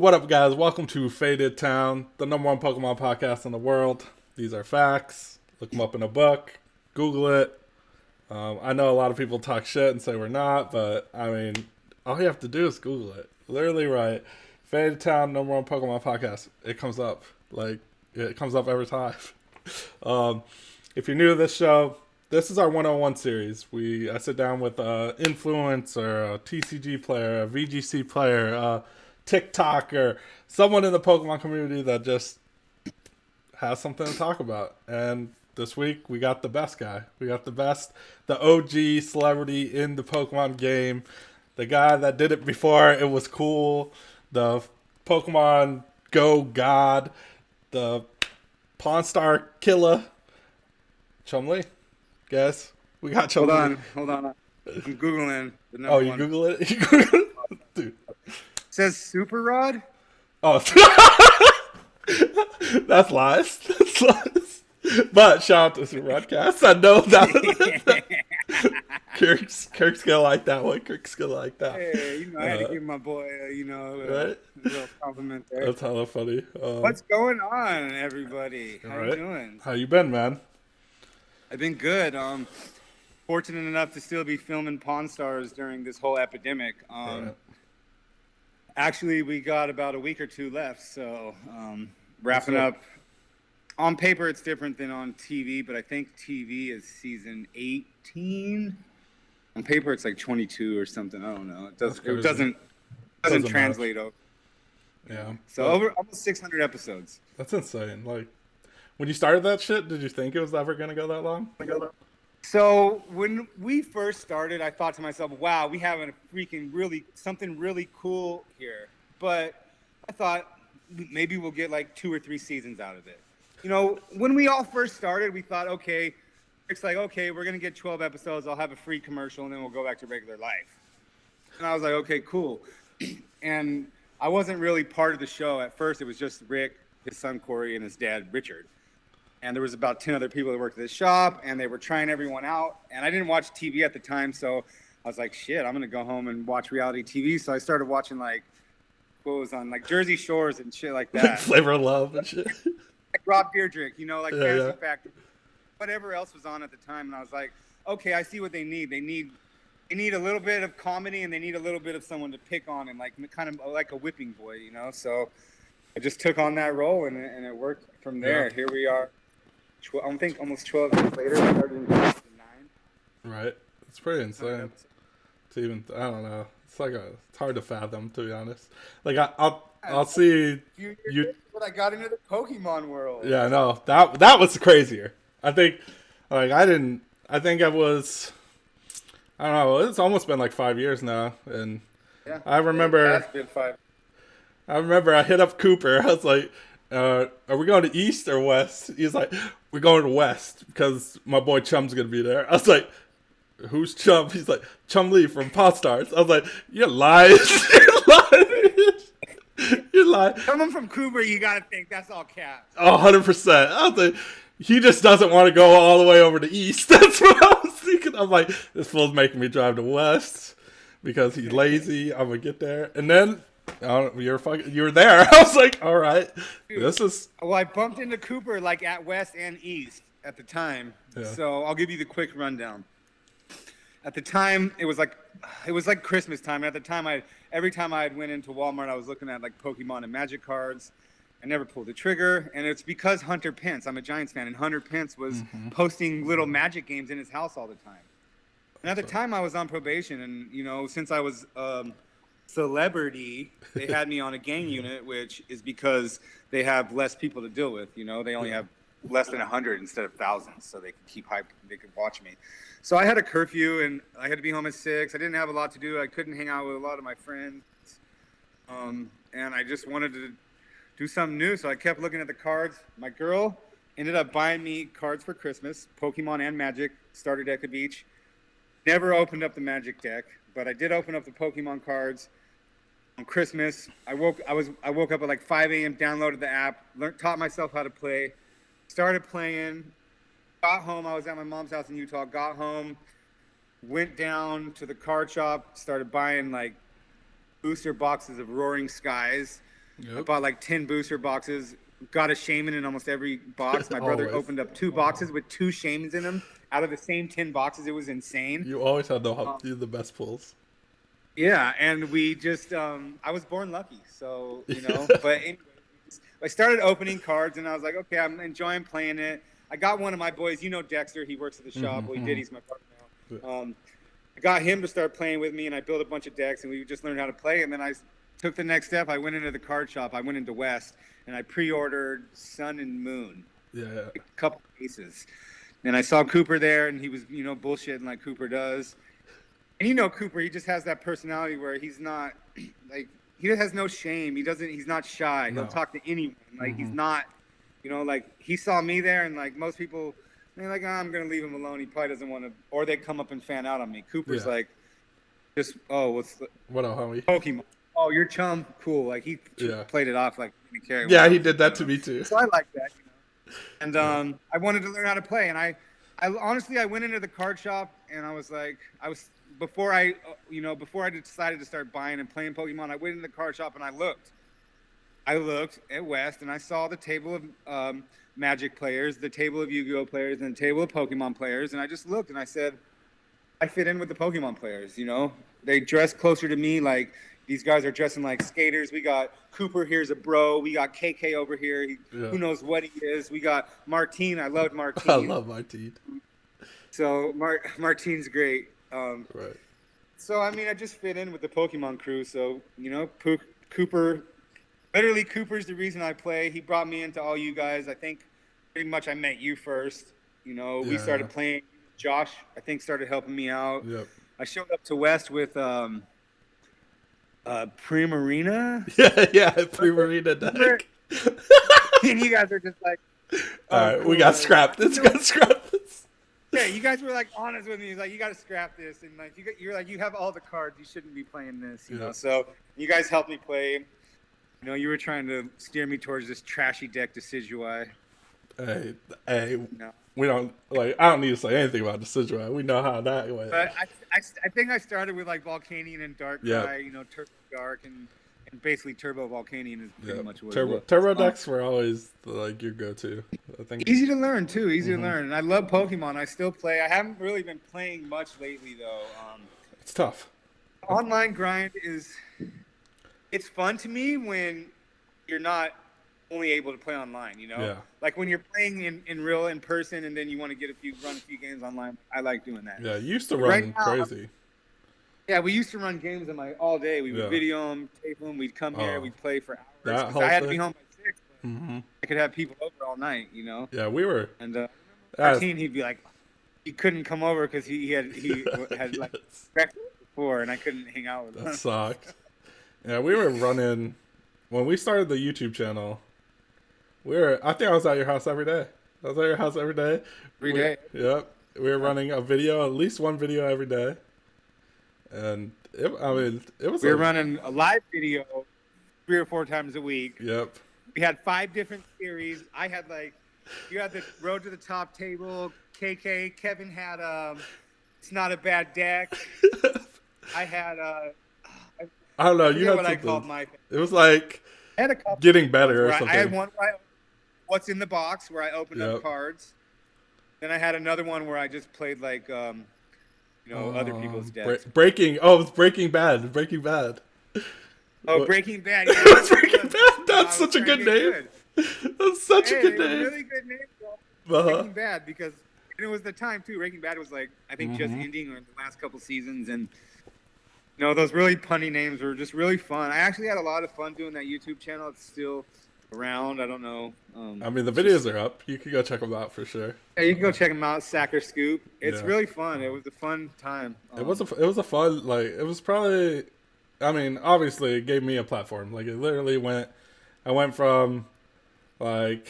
what up, guys? Welcome to Faded Town, the number one Pokemon podcast in the world. These are facts. Look them up in a book. Google it. I know a lot of people talk shit and say we're not, but I mean, all you have to do is Google it. Literally, right? Faded Town, number one Pokemon podcast. It comes up. It comes up every time. If you're new to this show, this is our 101 series. I sit down with an influencer, a TCG player, a VGC player, a TikToker, someone in the Pokemon community that just has something to talk about. And this week, we got the best guy. We got the OG celebrity in the Pokemon game. The guy that did it before it was cool. The Pokemon Go god. The Pawn Star killer. Chumlee. Guess. We got Chumlee. Hold on. I'm Googling the number Oh, you one. Google it? You Google it? Dude. It says Super Rod? Oh. That's lies. That's lies. But shout out to Super Broadcast. I know that. Kirk's gonna like that one. Kirk's gonna like that. Hey, I had to give my boy, right? a little compliment there. That's hella funny. What's going on, everybody? How right? you doing? How you been, man? I've been good. Fortunate enough to still be filming Pawn Stars during this whole epidemic. Right. Actually, we got about a week or two left, so wrapping up. On paper, it's different than on TV, but I think TV is season 18. On paper, it's like 22 or something. I don't know. It doesn't translate over. Yeah. So over almost 600 episodes. That's insane. Like, when you started that shit, did you think it was ever gonna go that long? So when we first started, I thought to myself, "Wow, we have something really cool here." But I thought maybe we'll get like 2 or 3 seasons out of it. When we all first started, we thought, okay, it's like, okay, we're going to get 12 episodes. I'll have a free commercial, and then we'll go back to regular life. And I was like, okay, cool. And I wasn't really part of the show. At first, it was just Rick, his son Corey, and his dad Richard. And there was about 10 other people that worked at the shop, and they were trying everyone out. And I didn't watch TV at the time, so I was like, shit, I'm going to go home and watch reality TV. So I started watching, what was on, Jersey Shores and shit like that. Flavor of Love and shit. Like Rob Dyrdek, Fantasy Factory, whatever else was on at the time, and I was like, okay, I see what they need. They need a little bit of comedy, and they need a little bit of someone to pick on, and kind of like a whipping boy, So I just took on that role, and it worked from there. Yeah. Here we are. I think almost 12 years later. We started in 2009. Right, it's pretty insane. To even, I don't know. It's hard to fathom, to be honest. I'll see you. But I got into the Pokemon world. Yeah, no, that was crazier. I think, I was. I don't know. It's almost been 5 years now, and yeah, I remember. It's been 5. I remember I hit up Cooper. I was like, "Are we going to East or West?" He's like, "We're going to West because my boy Chum's gonna be there." I was like, "Who's Chum?" He's like, "Chumlee from Pawn Stars." I was like, "You're lying." You're lying. Coming from Cooper, you gotta think that's all cap. 100%. I was like, he just doesn't want to go all the way over to East. That's what I was thinking. I'm like, this fool's making me drive to West because he's lazy. I'm gonna get there, and then you were there. I was like, all right, dude, this is. Well, I bumped into Cooper at West and East at the time. Yeah. So I'll give you the quick rundown. At the time, it was like Christmas time. And at the time, every time I went into Walmart, I was looking at Pokemon and Magic cards. I never pulled the trigger, and it's because Hunter Pence. I'm a Giants fan, and Hunter Pence was posting little Magic games in his house all the time. And at the time, I was on probation, and since I was celebrity, they had me on a gang unit, which is because they have less people to deal with. They only have less than 100 instead of thousands, so they could watch me. So I had a curfew, and I had to be home at 6. I didn't have a lot to do. I couldn't hang out with a lot of my friends, and I just wanted to do something new. So I kept looking at the cards. My girl ended up buying me cards for Christmas, Pokemon and Magic, starter deck of each. Never opened up the Magic deck, but I did open up the Pokemon cards on Christmas. I woke up at 5 a.m., downloaded the app, taught myself how to play, started playing. Got home. I was at my mom's house in Utah. Got home, went down to the card shop, started buying booster boxes of Roaring Skies, I Yep. bought like 10 booster boxes. Got a shaman in almost every box. My brother Always. opened up 2 boxes with 2 shamans in them out of the same 10 boxes. It was insane. You always had the best pulls. Yeah, and we just I was born lucky, so But anyway, I started opening cards, and I was like, okay, I'm enjoying playing it. I got one of my boys, Dexter. He works at the shop. Well, he did. He's my partner now. I got him to start playing with me, and I built a bunch of decks, and we just learned how to play. And then I took the next step. I went into the card shop. I went into West, and I pre-ordered Sun and Moon, Yeah. a couple pieces. And I saw Cooper there, and he was, bullshitting like Cooper does. And Cooper, he just has that personality where he's not like he has no shame. He's not shy. No. He'll talk to anyone. Like he's not, like he saw me there, and like most people, they're like, I'm gonna leave him alone. He probably doesn't want to, or they come up and fan out on me. Cooper's like, what up, homie? Pokemon? Oh, your chum, cool. Like he played it off like he didn't care. Yeah, he did that to me too. So I like that. And I wanted to learn how to play, and I honestly I went into the card shop, and I was before I decided to start buying and playing Pokemon, I went in the card shop and I looked at West, and I saw the table of Magic players, the table of Yu-Gi-Oh players, and the table of Pokemon players, and I just looked and I said, I fit in with the Pokemon players. They dress closer to me. Like these guys are dressing like skaters. We got Cooper here's a bro. We got KK over here. Who knows what he is? We got Martine. I loved Martine. I love Martine. So Martine's great. Right. So I just fit in with the Pokemon crew. So Cooper, literally Cooper's the reason I play. He brought me into all you guys. I think pretty much I met you first. We started playing. Josh, I think, started helping me out. Yep. I showed up to West with Primarina. Yeah, Primarina deck. And you guys are just like, all right, cool. We got scrapped. Yeah, you guys were like honest with me. He's like, you got to scrap this, and like you're like, you have all the cards. You shouldn't be playing this, you know. So you guys helped me play. You were trying to steer me towards this trashy deck Decidueye. Hey, no. We don't I don't need to say anything about Decidueye. We know how that went. But I think I started with like Volcanion and Darkrai, Turbo Dark and basically Turbo Volcanion is pretty much what Turbo decks were always like your go-to. I think easy to learn too, to learn. And I love Pokemon. I still play. I haven't really been playing much lately though. It's tough. Online grind it's fun to me when you're not only able to play online, like when you're playing in person and then you want to run a few games online. I like doing that. Yeah, you used to run crazy. Yeah, we used to run games all day. We would video them, tape them. We'd come here, we'd play for hours. I had to be home by 6. But I could have people over all night, Yeah, we were. And Martine, he'd be like, he couldn't come over because he had like breakfast before, and I couldn't hang out with him. That sucked. Yeah, we were running when we started the YouTube channel. I think I was at your house every day. Every day. Yep. We were running a video, at least one video every day. And it was. We were running a live video 3 or 4 times a week. Yep. We had 5 different series. I had you had the Road to the Top table. KK, Kevin had It's Not a Bad Deck. I had I don't know. You had what something. I called my. It was like I had a couple getting better or something. I had one where What's in the Box, where I opened up cards. Then I had another one where I just played other people's decks. Breaking. Oh, it was Breaking Bad. Breaking Bad. Oh, Breaking Bad. Yeah, it was Breaking Bad. That's such a good name. That's such a good name. Really good name, bro. Breaking Bad, because it was the time too. Breaking Bad was I think just ending or the last couple seasons, and those really punny names were just really fun. I actually had a lot of fun doing that YouTube channel. It's still around. I don't know. The videos are up. You can go check them out for sure. Yeah, you can go check them out. Sack or Scoop. It's really fun. It was a fun time. It was a fun. It was probably. Obviously, it gave me a platform. It literally went. I went from, I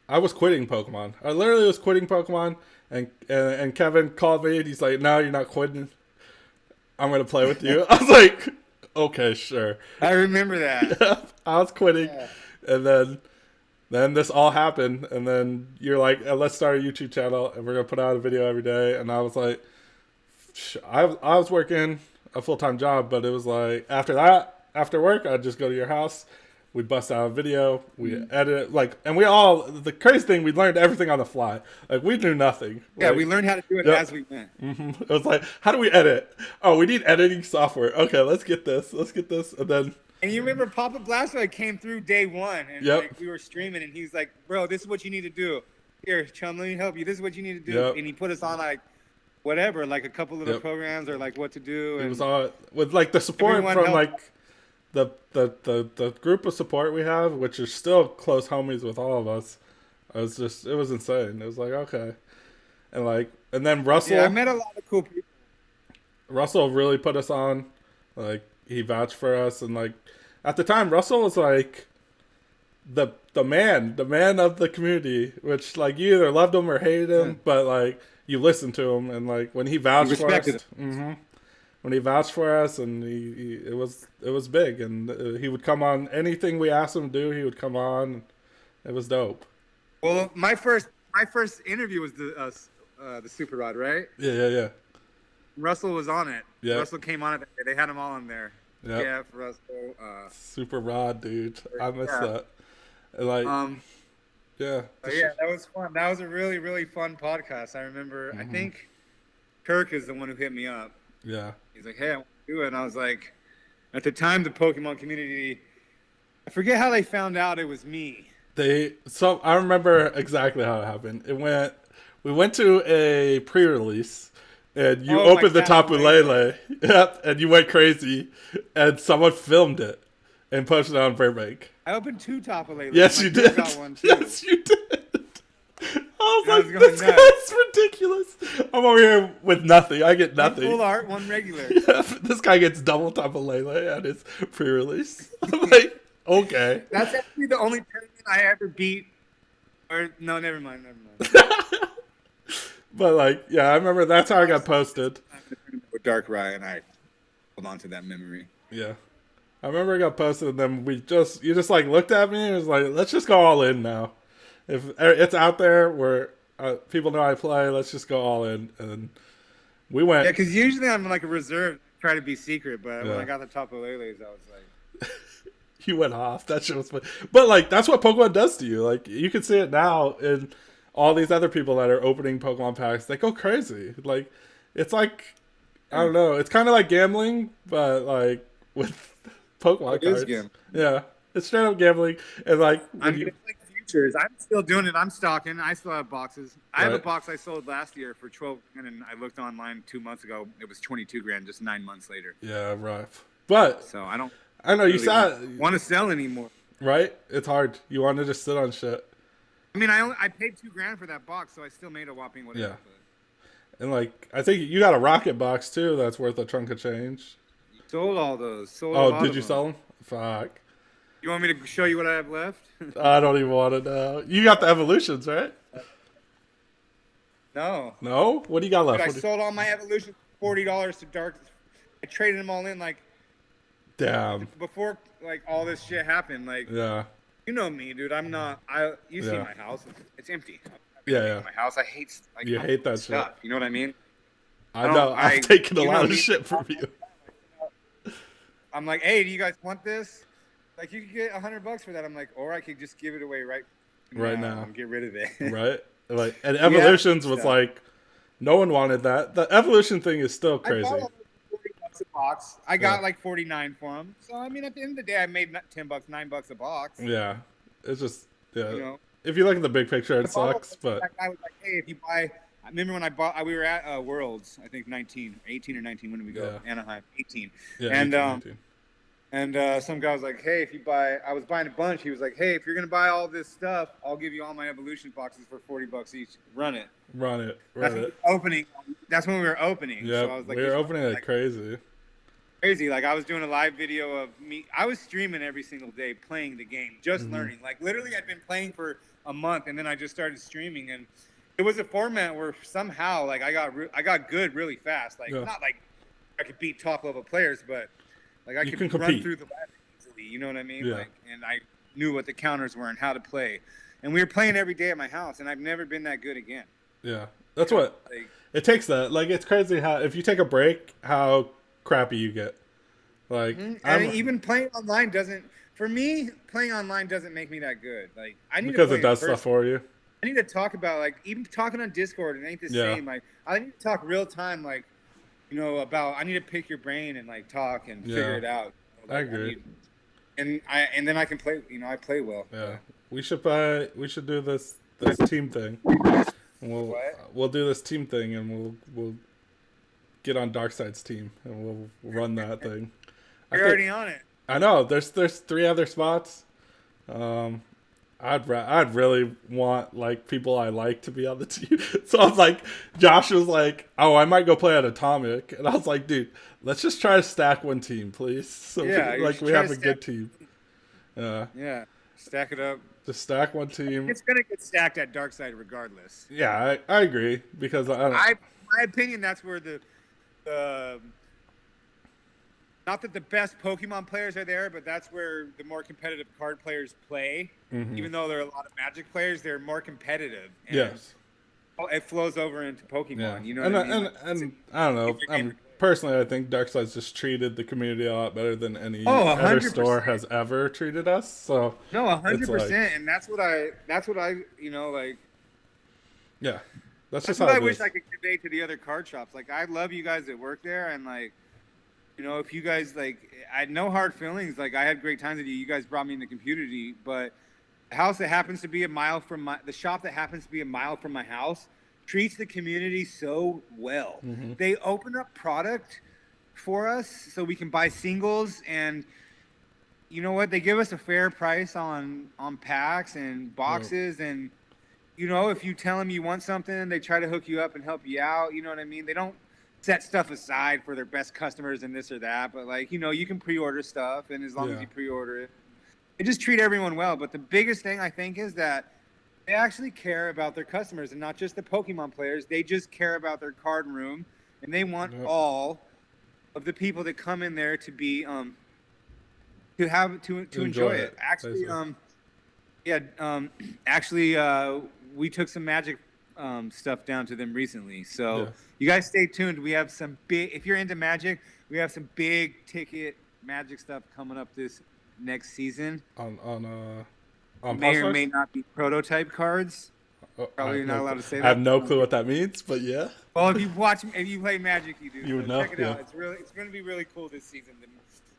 was quitting Pokemon. I literally was quitting Pokemon, and Kevin called me and he's like, "No, you're not quitting. I'm gonna play with you." I was like, "Okay, sure." I remember that. I was quitting, and then this all happened, and then you're like, "Let's start a YouTube channel, and we're gonna put out a video every day." And I was like, I was working a full-time job, but it was like after work, I'd just go to your house, we bust out a video, we edit it, like, and we all, the crazy thing, we learned everything on the fly. Like, we knew nothing. Yeah, like, we learned how to do it as we went. It was like, how do we edit? Oh, we need editing software. Okay, let's get this, and then. And you remember Papa Blaster came through day one, and like, we were streaming, and he's like, "Bro, this is what you need to do. Here, Chum, let me help you. This is what you need to do." And he put us on like whatever, like a couple little programs or like what to do. And it was all with like the support from like the group of support we have, which are still close homies with all of us. It was insane. It was like, okay, and then Russell. Yeah, I met a lot of cool people. Russell really put us on, like he vouched for us, and like at the time Russell was like the man of the community, which like you either loved him or hated him, but like you listened to him, and like when he vouched for us, when he vouched for us, and it was big, and he would come on anything we asked him to do. He would come on. It was dope. Well, my first interview was the Super Rod, right? Yeah. Russell was on it. Yeah. Russell came on it. They had him all in there. Yep. Yeah, Russell. Super Rod, dude. I miss that. Like, yeah. Yeah, that was fun. That was a really, really fun podcast. I remember, I think Kirk is the one who hit me up. Yeah. He's like, hey, I want to do it. And I was like, at the time, the Pokemon community, I forget how they found out it was me. So I remember exactly how it happened. We went to a pre-release, and you opened the Tapu Lele. Yep, and you went crazy, and someone filmed it and posted it on Burbank. I opened 2 Tapu Lele. Yes, you did. Got one too. Yes, you did. I was like, this guy's ridiculous. I'm over here with nothing. I get nothing. One full art, one regular. Yeah, this guy gets double Tapu Lele at his pre-release. I'm like, okay. That's actually the only tournament I ever beat. Or no, never mind. But like, yeah, I remember that's how I got posted. With Darkrai, and I hold on to that memory. Yeah, I remember it got posted, and then you just like looked at me and was like, let's just go all in now. If it's out there where people know I play, let's just go all in, and we went. Yeah, because usually I'm like a reserve, try to be secret, but when I got the Tapu Leles, I was like. You went off. That shit was fun. But like, that's what Pokemon does to you. Like, you can see it now in all these other people that are opening Pokemon packs. They go crazy. Like, it's like, I don't know. It's kind of like gambling, but like with Pokemon cards. Yeah, it's straight up gambling. And like, it's like futures. I'm still doing it. I'm stocking. I still have boxes. I have a box I sold last year for $12,000, and I looked online 2 months ago. It was $22,000 just 9 months later. Yeah, rough. But so I don't. I know, you want to sell anymore, right? It's hard. You want to just sit on shit. I mean, I paid $2,000 for that box, so I still made a whopping whatever. Yeah. And like, I think you got a rocket box too. That's worth a chunk of change. Sold all those. Did you sell them? Fuck. You want me to show you what I have left? I don't even want to know. You got the evolutions, right? No. No? What do you got left? Dude, I sold all my evolutions for $40 to Dark. I traded them all in like. Damn. Before like all this shit happened, like you know me, dude. I'm not. You see my house? It's empty. Yeah. My house. I hate. Like, you hate that stuff. shit. You know what I mean? I know. I've taken a lot of shit from you. I'm like, hey, do you guys want this? Like, you could get $100 for that. I'm like, or I could just give it away right now and get rid of it. Right. Like, and evolutions was like, no one wanted that. The evolution thing is still crazy. A box. I got like 49 for them. So I mean, at the end of the day, I made $10, $9 a box. Yeah, it's just If you look at the big picture, it sucks. But I was like, hey, if you buy, I remember when I bought, we were at Worlds, I think 18 or 19. When did we go? Anaheim, 18. Yeah, and 18. And some guy was like, hey, if you buy, I was buying a bunch. He was like, hey, if you're gonna buy all this stuff, I'll give you all my evolution boxes for $40 each. Run it. Opening. That's when we were opening. Yeah, so I was like, we were opening like crazy. Like, I was doing a live video of me. I was streaming every single day, playing the game, just learning. Like, literally, I'd been playing for a month, and then I just started streaming. And it was a format where somehow, like, I got good really fast. Like, not like I could beat top level players, but like I could run through the ladder easily. You know what I mean? Yeah. Like, and I knew what the counters were and how to play. And we were playing every day at my house, and I've never been that good again. Yeah, that's what it takes. That like, it's crazy how if you take a break, how crappy you get. Like, and even playing online doesn't. for me, playing online doesn't make me that good. Like I need to Because play it does in person. stuff for you. I need to talk about like even talking on Discord. It ain't the same. Like I need to talk real time. Like about I need to pick your brain and like talk and figure it out. I agree. And then I can play. I play well. Yeah, we should do this team thing. And we'll do this team thing, and we'll get on Darkside's team, and we'll run that thing. You're already on it. I know. There's 3 other spots. I'd really want like people I like to be on the team. So I was like, Josh was like, "Oh, I might go play at Atomic," and I was like, "Dude, let's just try to stack one team, please." So we have a good team. Yeah, stack it up. Just stack one team. It's gonna get stacked at Darkside regardless. Yeah, I agree because my opinion, that's where the not that the best Pokemon players are there, but that's where the more competitive card players play. Mm-hmm. Even though there are a lot of Magic players, they're more competitive. And yes. It flows over into Pokemon. Yeah. You know what I mean? And I don't know. Personally, I think Darkside's just treated the community a lot better than any 100%. other store has ever treated us. So no, 100%, and that's what I like. Yeah, that's just how what I wish I could convey to the other card shops. Like, I love you guys that work there, and like, if you guys like, I had no hard feelings. Like, I had great times with you. You guys brought me in the community, but the house that happens to be a mile from the shop that happens to be a mile from my house treats the community so well. Mm-hmm. They open up product for us so we can buy singles, and you know what? They give us a fair price on packs and boxes, and if you tell them you want something, they try to hook you up and help you out. You know what I mean? They don't set stuff aside for their best customers and this or that, but like, you can pre-order stuff, and as long as you pre-order it, they just treat everyone well. But the biggest thing I think is that they actually care about their customers, and not just the Pokemon players. They just care about their card room, and they want all of the people that come in there to be to enjoy it. Actually, we took some Magic stuff down to them recently. So you guys stay tuned. We have some if you're into Magic, we have some big ticket Magic stuff coming up this next season. May or may not be prototype cards. Probably not allowed to say that. I have no clue what that means, but yeah. Well, if you play Magic, you do. You would know. Check it out. It's going to be really cool this season.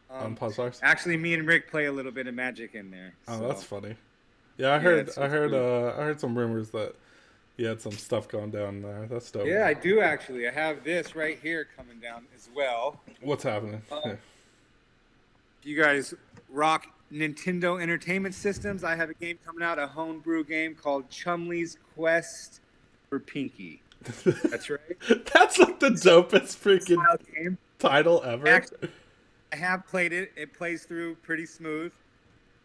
On Pulsars. Actually, me and Rick play a little bit of Magic in there. Oh, that's funny. Yeah, I heard some rumors that you had some stuff going down there. That's dope. Yeah, I do actually. I have this right here coming down as well. What's happening? You guys rock Nintendo Entertainment Systems. I have a game coming out, a homebrew game called Chumlee's Quest for Pinky. That's right. That's like the dopest freaking game title ever. Actually, I have played it. It plays through pretty smooth.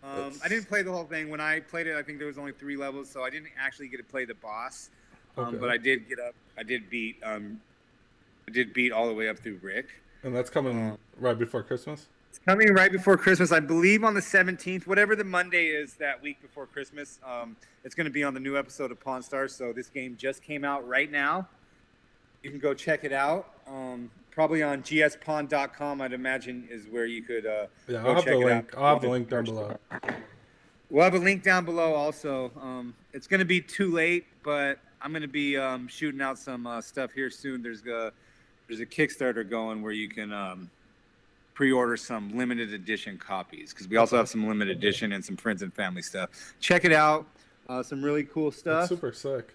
I didn't play the whole thing. When I played it, I think there was only 3 levels, so I didn't actually get to play the boss. But I did get up. I did beat all the way up through Rick. And that's coming right before Christmas? It's coming right before Christmas, I believe on the 17th, whatever the Monday is that week before Christmas. It's going to be on the new episode of Pawn Stars, so this game just came out right now. You can go check it out. Probably on gspawn.com, I'd imagine, is where you could I'll have the link. I'll have the link down below. We'll have a link down below also. It's going to be too late, but I'm going to be shooting out some stuff here soon. There's a Kickstarter going where you can pre-order some limited edition copies, because we also have some limited edition and some friends and family stuff. Check it out. Some really cool stuff. It's super sick.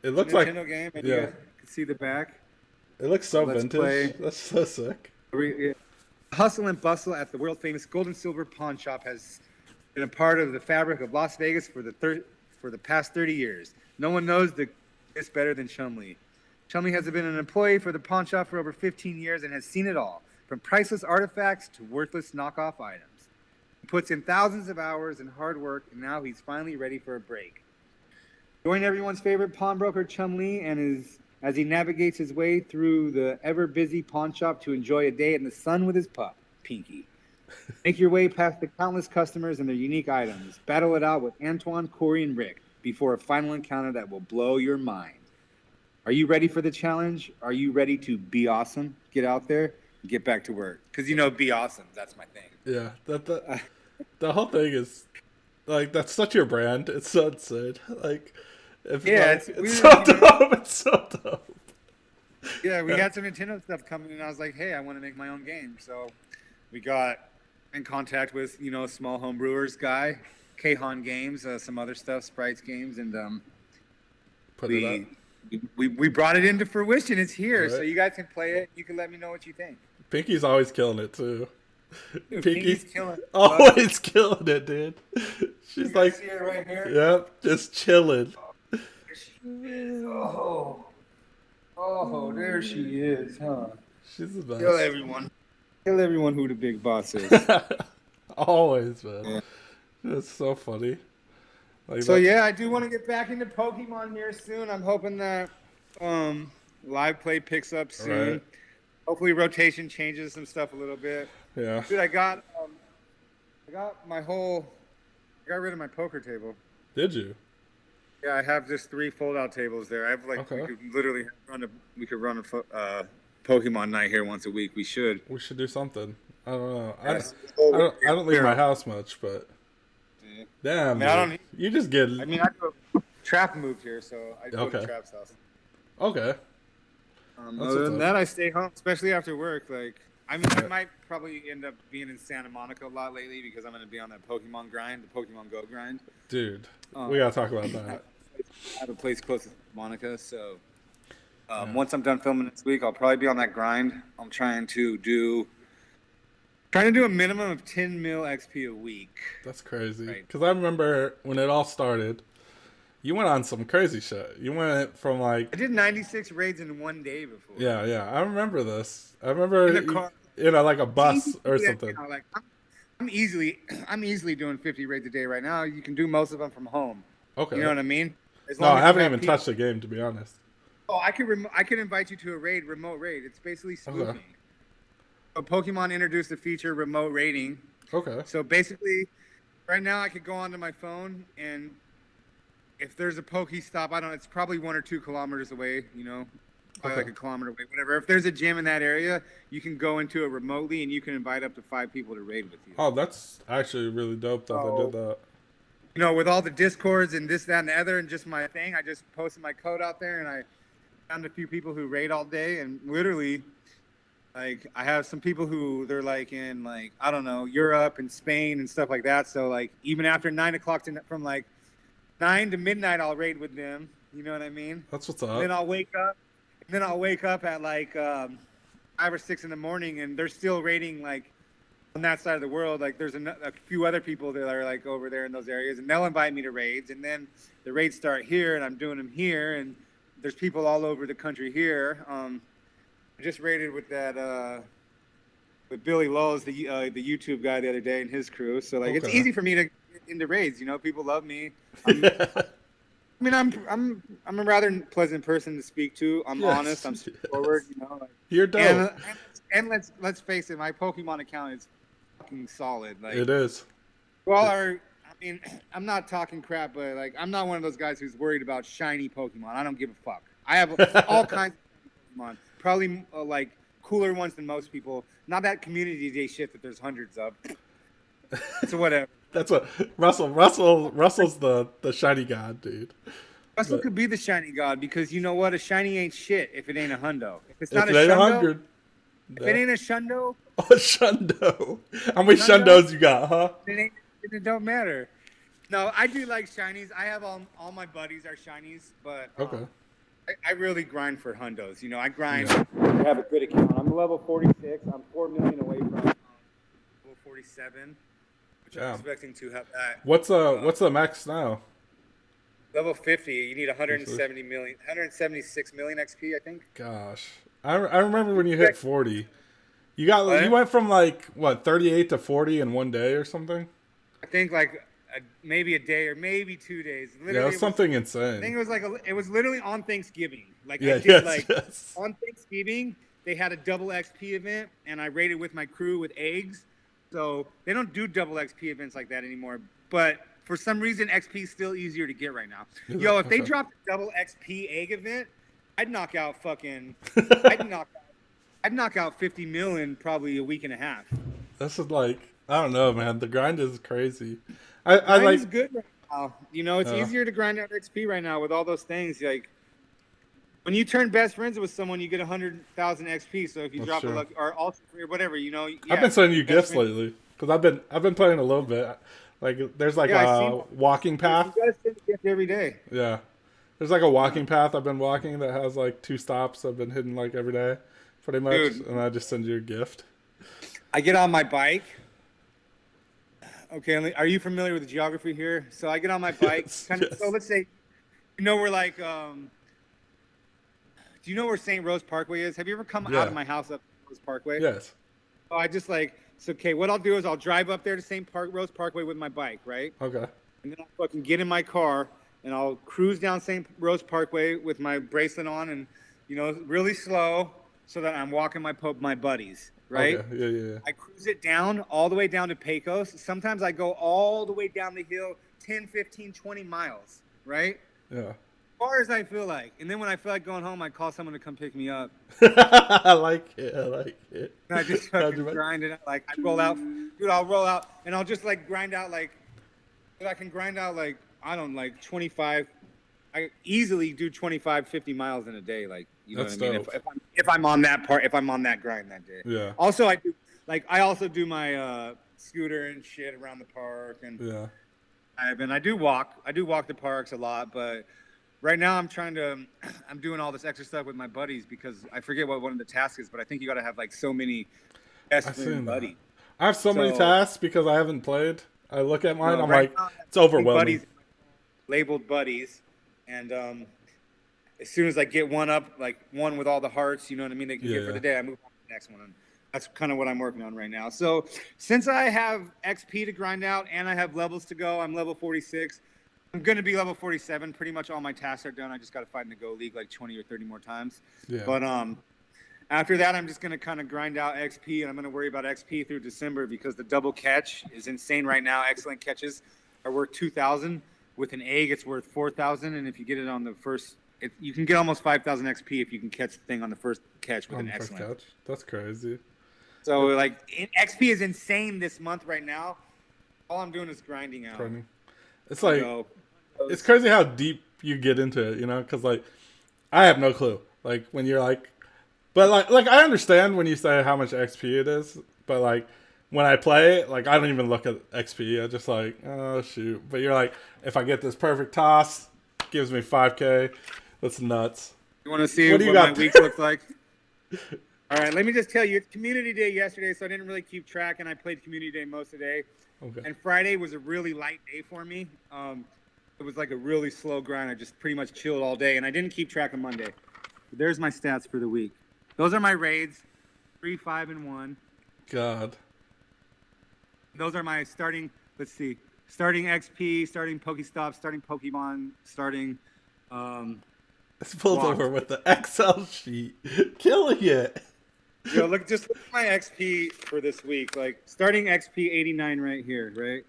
It looks like Nintendo game, and you can see the back. It looks so vintage. That's so sick. Hustle and bustle at the world famous Gold and Silver Pawn Shop has been a part of the fabric of Las Vegas for the past 30 years. No one knows this better than Chumlee. Chumlee has been an employee for the pawn shop for over 15 years and has seen it all, from priceless artifacts to worthless knockoff items. He puts in thousands of hours and hard work, and now he's finally ready for a break. Join everyone's favorite pawnbroker, Chumlee, as he navigates his way through the ever-busy pawn shop to enjoy a day in the sun with his pup, Pinky. Make your way past the countless customers and their unique items. Battle it out with Antoine, Corey, and Rick before a final encounter that will blow your mind. Are you ready for the challenge? Are you ready to be awesome? Get out there and get back to work. Because be awesome. That's my thing. Yeah. The whole thing is like that's such your brand. It's so insane. Like, if Yeah, like it's it's weird. so dope. It's so dope. Yeah, we Yeah. had some Nintendo stuff coming, and I was like, hey, I want to make my own game. So we got in contact with a small home brewers guy, Kahan Games, some other stuff, Sprites Games, and Put it up. we brought it into fruition. It's here, so Right. you guys can play it. You can let me know what you think. Pinky's always killing it too. Dude, Pinky's killing it. always killing it, dude. You She's guys like, see her right here? yep, just chilling. There she is. Oh, there she is, huh? She's the best. Kill everyone. Tell everyone who the big boss is. Always, man. Yeah. That's so funny. Like So that- yeah, I do want to get back into Pokemon here soon. I'm hoping that live play picks up soon. Right. Hopefully rotation changes some stuff a little bit. yeah. Dude, I got rid of my poker table. Did you? Yeah, I have just 3 fold-out tables there. I have Okay. we could literally run a Pokemon night here once a week. We should. We should do something. I don't know. Yes. I don't leave my house much, but damn, I mean, dude. You just get I mean, I Trap moved here, so I go Okay. to Trap's house. okay. Other what's than up. that, I stay home, especially after work. Like, I mean, I might probably end up being in Santa Monica a lot lately because I'm going to be on that Pokemon grind, the Pokemon Go grind. Dude, we gotta talk about that. I have a place close to Monica, so once I'm done filming this week, I'll probably be on that grind. I'm trying to do a minimum of 10 mil XP a week. That's crazy. Right. Because I remember when it all started, you went on some crazy shit. You went from I like, did 96 raids in one day before. yeah. I remember this. I remember In a car. like a bus or Yeah, something. like I'm easily doing 50 raids a day right now. You can do most of them from home. Okay. You know what I mean? As No, long I as you haven't have even people- touched the game, to be honest. Oh, I could invite you to a remote raid. It's basically spoofing. Okay. So Pokemon introduced the feature remote raiding. Okay. So basically, right now I could go onto my phone and if there's a Pokestop, it's probably 1 or 2 kilometers away, probably Okay. like a kilometer away, whatever. If there's a gym in that area, you can go into it remotely and you can invite up to 5 people to raid with you. Oh, that's actually really dope that they did that. With all the discords and this, that, and the other, and just my thing, I just posted my code out there, and I found a few people who raid all day, and literally, like, I have some people who they're like in I don't know, Europe and Spain and stuff like that. So like even after 9 o'clock from like 9 to midnight, I'll raid with them. You know what I mean? That's what's And up. then I'll wake up at like 5 or 6 in the morning, and they're still raiding like on that side of the world. Like there's a few other people that are like over there in those areas, and they'll invite me to raids, and then the raids start here, and I'm doing them here, and there's people all over the country here. I just raided with with Billy Lowes, the YouTube guy, the other day, and his crew. So like it's Okay. easy for me to get into raids. People love me. I'm a rather pleasant person to speak to. I'm Yes, honest. I'm yes. straightforward. You're dope. And let's face it, my Pokemon account is fucking solid. Like It is. I'm not talking crap, but like I'm not one of those guys who's worried about shiny Pokemon. I don't give a fuck. I have all kinds of Pokemon, probably like cooler ones than most people. Not that community day shit that there's hundreds of. So whatever. That's what Russell's the shiny god, dude. Russell could be the shiny god because you know what? A shiny ain't shit if it ain't a hundo. If it's If not it a ain't shundo, 100. if it ain't a shundo, Oh, Shundo. How many Shundo? Shundos you got, huh? it don't matter. No, I do like shinies. I have all my buddies are shinies, but Okay. I really grind for hundos. I grind to have a good account. I'm level 46. I'm 4 million away from level 47, which Damn. I'm expecting to have that. What's the max now? Level 50, you need 176 million XP, I think. Gosh. I remember when you hit 40. You What? you went from like what 38 to 40 in one day or something? I think like maybe a day or maybe 2 days. Literally, Yeah, it was something I think insane. it was it was literally on Thanksgiving. Like Yeah, I did yes, yes. on Thanksgiving, they had a double XP event, and I raided with my crew with eggs. So they don't do double XP events like that anymore. But for some reason, XP is still easier to get right now. Yo, if they Okay. dropped a double XP egg event, I'd knock out I'd knock out 50 mil in probably a week and a half. This is like I don't know, man. The grind is crazy. I Grind like. is good right now. It's Uh, easier to grind out XP right now with all those things. Like when you turn best friends with someone, you get 100,000 XP. So if you that's drop a true. luck or ultra or whatever, I've been yeah, sending you best gifts friend. lately because I've been playing a little bit. Like there's like Yeah, I seen a all walking those. path. You gotta send a gift every day. Yeah, there's like a Yeah, walking path I've been walking that has like 2 stops I've been hitting like every day, pretty much, dude. and I just send you a gift. I get on my bike. Okay, are you familiar with the geography here? So I get on my bike. Yes, Kind of. So yes, let's say, we're like, do you know where St. Rose Parkway is? Have you ever come out yeah, of my house up Rose Parkway? yes, So I just like, so okay, what I'll do is I'll drive up there to Rose Parkway with my bike, right? okay, And then I'll fucking get in my car and I'll cruise down St. Rose Parkway with my bracelet on and, really slow so that I'm walking my buddies, right? okay, yeah, yeah, I cruise it down all the way down to Pecos. Sometimes I go all the way down the hill, 10, 15, 20 miles, right? yeah. Far as I feel like. And then when I feel like going home, I call someone to come pick me up. I like it. I like it. And I just How'd fucking you grind it out. Like I roll out, dude. I'll roll out, and I'll just like grind out like, I can grind out like I don't like 25. I easily do 25, 50 miles in a day. Like That's what I mean. dope. If I'm on that part, if I'm on that grind that day. Yeah, Also, I also do my scooter and shit around the park, and yeah. I do walk. I do walk the parks a lot, but right now I'm doing all this extra stuff with my buddies because I forget what one of the tasks is, but I think you got to have like so many best I've friend seen that. buddies. I have so many So, tasks because I haven't played. I look at mine. I'm right like, now I have it's overwhelming. buddies labeled buddies, and as soon as I get one up, like one with all the hearts, you know what I mean, they can get for Yeah. the day, I move on to the next one. And that's kind of what I'm working on right now. So since I have XP to grind out and I have levels to go, I'm level 46. I'm going to be level 47. Pretty much all my tasks are done. I just got to fight in the Go League like 20 or 30 more times. Yeah. But after that, I'm just going to kind of grind out XP, and I'm going to worry about XP through December because the double catch is insane right now. Excellent catches are worth 2,000. With an egg, it's worth 4,000. And if you get it on the first, you can get almost 5,000 XP if you can catch the thing on the first catch with On an the first excellent. catch. That's crazy. So like XP is insane this month right now. All I'm doing is grinding out. Grinding. It's like So, it's crazy how deep you get into it, because like I have no clue. Like when you're like, but like I understand when you say how much XP it is, but like when I play it, like I don't even look at XP. I just like, oh shoot. But you're like, if I get this perfect toss, gives me 5K. That's nuts. you want to see What what, do you my got? week looks like? All right, let me just tell you, it's Community Day yesterday, so I didn't really keep track, and I played Community Day most of the day. Okay. And Friday was a really light day for me. It was like a really slow grind. I just pretty much chilled all day, and I didn't keep track of Monday. But there's my stats for the week. Those are my raids, 3, 5, and 1. God. Those are my starting. Let's see, starting XP, starting Pokestop, starting Pokemon, starting. It's pulled Locked. over with the Excel sheet. Killing it. Look at my XP for this week. Like starting XP 89 right here, right?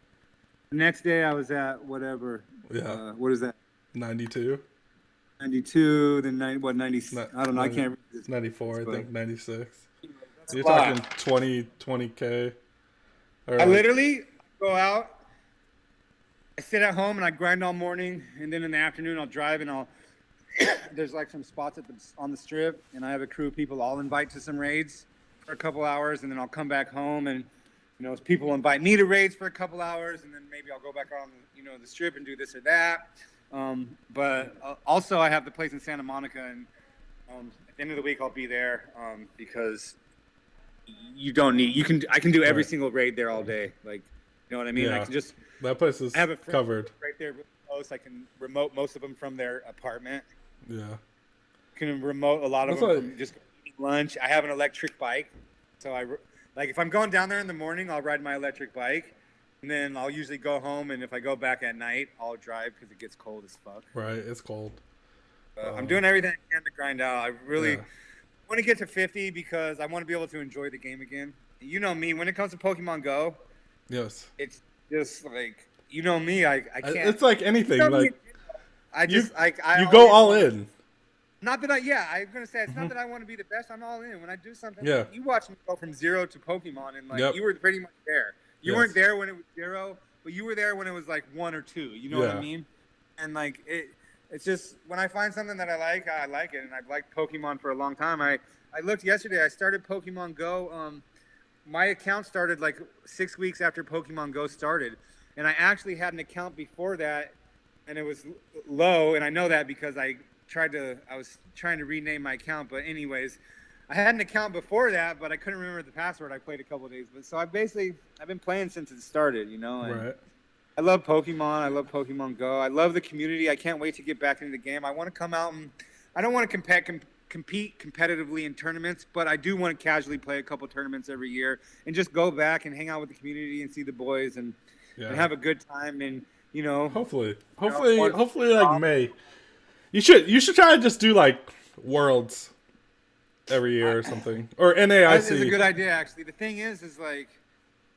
The next day I was at whatever. Yeah. What is that? 92. 92. Then 90. I don't know. I can't. 94. I think 96. That's You're a lot. talking 20K. Or I literally go out. I sit at home and I grind all morning, and then in the afternoon I'll drive and I'll. There's like some spots on the strip, and I have a crew of people I'll invite to some raids for a couple hours, and then I'll come back home, and people invite me to raids for a couple hours, and then maybe I'll go back on the strip and do this or that. But also I have the place in Santa Monica, and at the end of the week I'll be there because I can do every Right. single raid there all day. Like, you know what I mean? Yeah. I can just that place is I have a friend covered. right there really close. I can remote most of them from their apartment. Yeah. Can remote a lot of That's them like- from just eating lunch. I have an electric bike, so like if I'm going down there in the morning, I'll ride my electric bike, and then I'll usually go home. And if I go back at night, I'll drive because it gets cold as fuck. Right. It's cold. I'm doing everything I can to grind out. I really Yeah. want to get to 50 because I want to be able to enjoy the game again. You know me, when it comes to Pokemon Go, Yes. it's just like me. I can't. It's like anything. You know me, Like I just I you go always all want- in. Not that I'm gonna say it's not that I want to be the best. I'm all in. When I do something, Yeah. you watch me go from 0 to Pokemon, and like Yep. you were pretty much there. You weren't there when it was 0, but you were there when it was like 1 or 2. You know what I mean? And like it's just when I find something that I like it, and I've liked Pokemon for a long time. I looked yesterday. I started Pokemon Go. My account started like 6 weeks after Pokemon Go started, and I actually had an account before that, and it was low. And I know that because I was trying to rename my account. But anyways, I had an account before that, but I couldn't remember the password. I played a couple of days, but so I've been playing since it started. You know. And Right. I love Pokemon. I love Pokemon Go. I love the community. I can't wait to get back into the game. I want to come out and I don't want to compete competitively in tournaments, but I do want to casually play a couple tournaments every year and just go back and hang out with the community and see the boys and have a good time. And you know, hopefully like May. You should try to just do like Worlds every year or something, or NAIC. That's a good idea, actually. The thing is like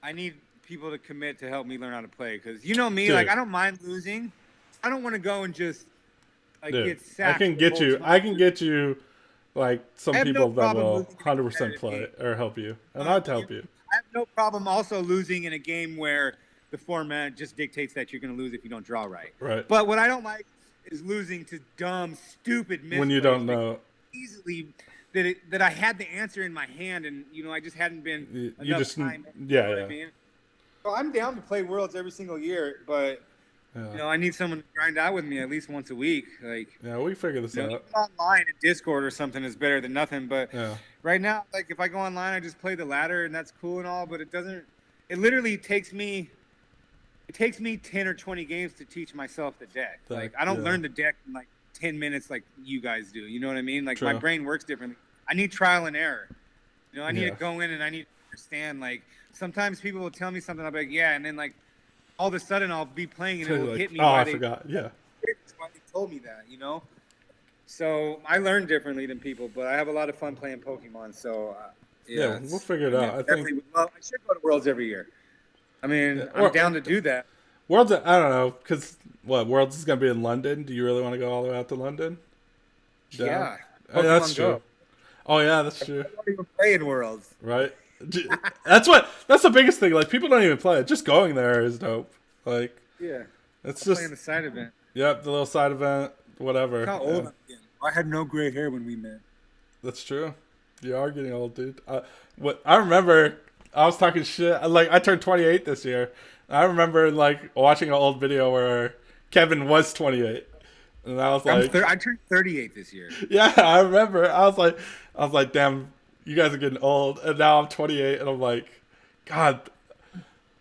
I need people to commit to help me learn how to play, because you know me, dude, like I don't mind losing. I don't want to go and just like get sacked. I can get you like some people that will 100% play or help you, and I'd help you. I have no problem also losing in a game where the format just dictates that you're going to lose if you don't draw right. Right. But what I don't like is losing to dumb, stupid misplays when you don't know easily that I had the answer in my hand, and you know I just hadn't been enough time. Yeah. I mean? So I'm down to play Worlds every single year, but you know I need someone to grind out with me at least once a week. Like we figure this out. Online in Discord or something is better than nothing. But right now, like if I go online, I just play the ladder, and that's cool and all. But it doesn't. It literally takes me. It takes me 10 or 20 games to teach myself the deck. Like I don't learn the deck in like 10 minutes like you guys do. You know what I mean? Like my brain works differently. I need trial and error. You know, I need to go in and I need to understand. Like sometimes people will tell me something, I'll be like, yeah, and then like all of a sudden I'll be playing and it will hit me. Oh, I forgot. Yeah. Why they told me that, you know? So I learn differently than people, but I have a lot of fun playing Pokemon. So we'll figure it out. I think. Well, I should go to Worlds every year. I mean, I'm down to do that. Worlds, I don't know, because Worlds is going to be in London. Do you really want to go all the way out to London? Yeah. That's true. Oh, yeah, that's true. I don't even play in Worlds. Right? That's the biggest thing. Like, people don't even play it. Just going there is dope. Like, it's just playing the side event. Yep, the little side event, whatever. Look how old I'm getting. I had no gray hair when we met. That's true. You are getting old, dude. I remember I was talking shit. Like, I turned 28 this year. I remember like watching an old video where Kevin was 28, and I was like, I turned 38 this year. Yeah, I remember. I was like, damn, you guys are getting old, and now I'm 28, and I'm like, God,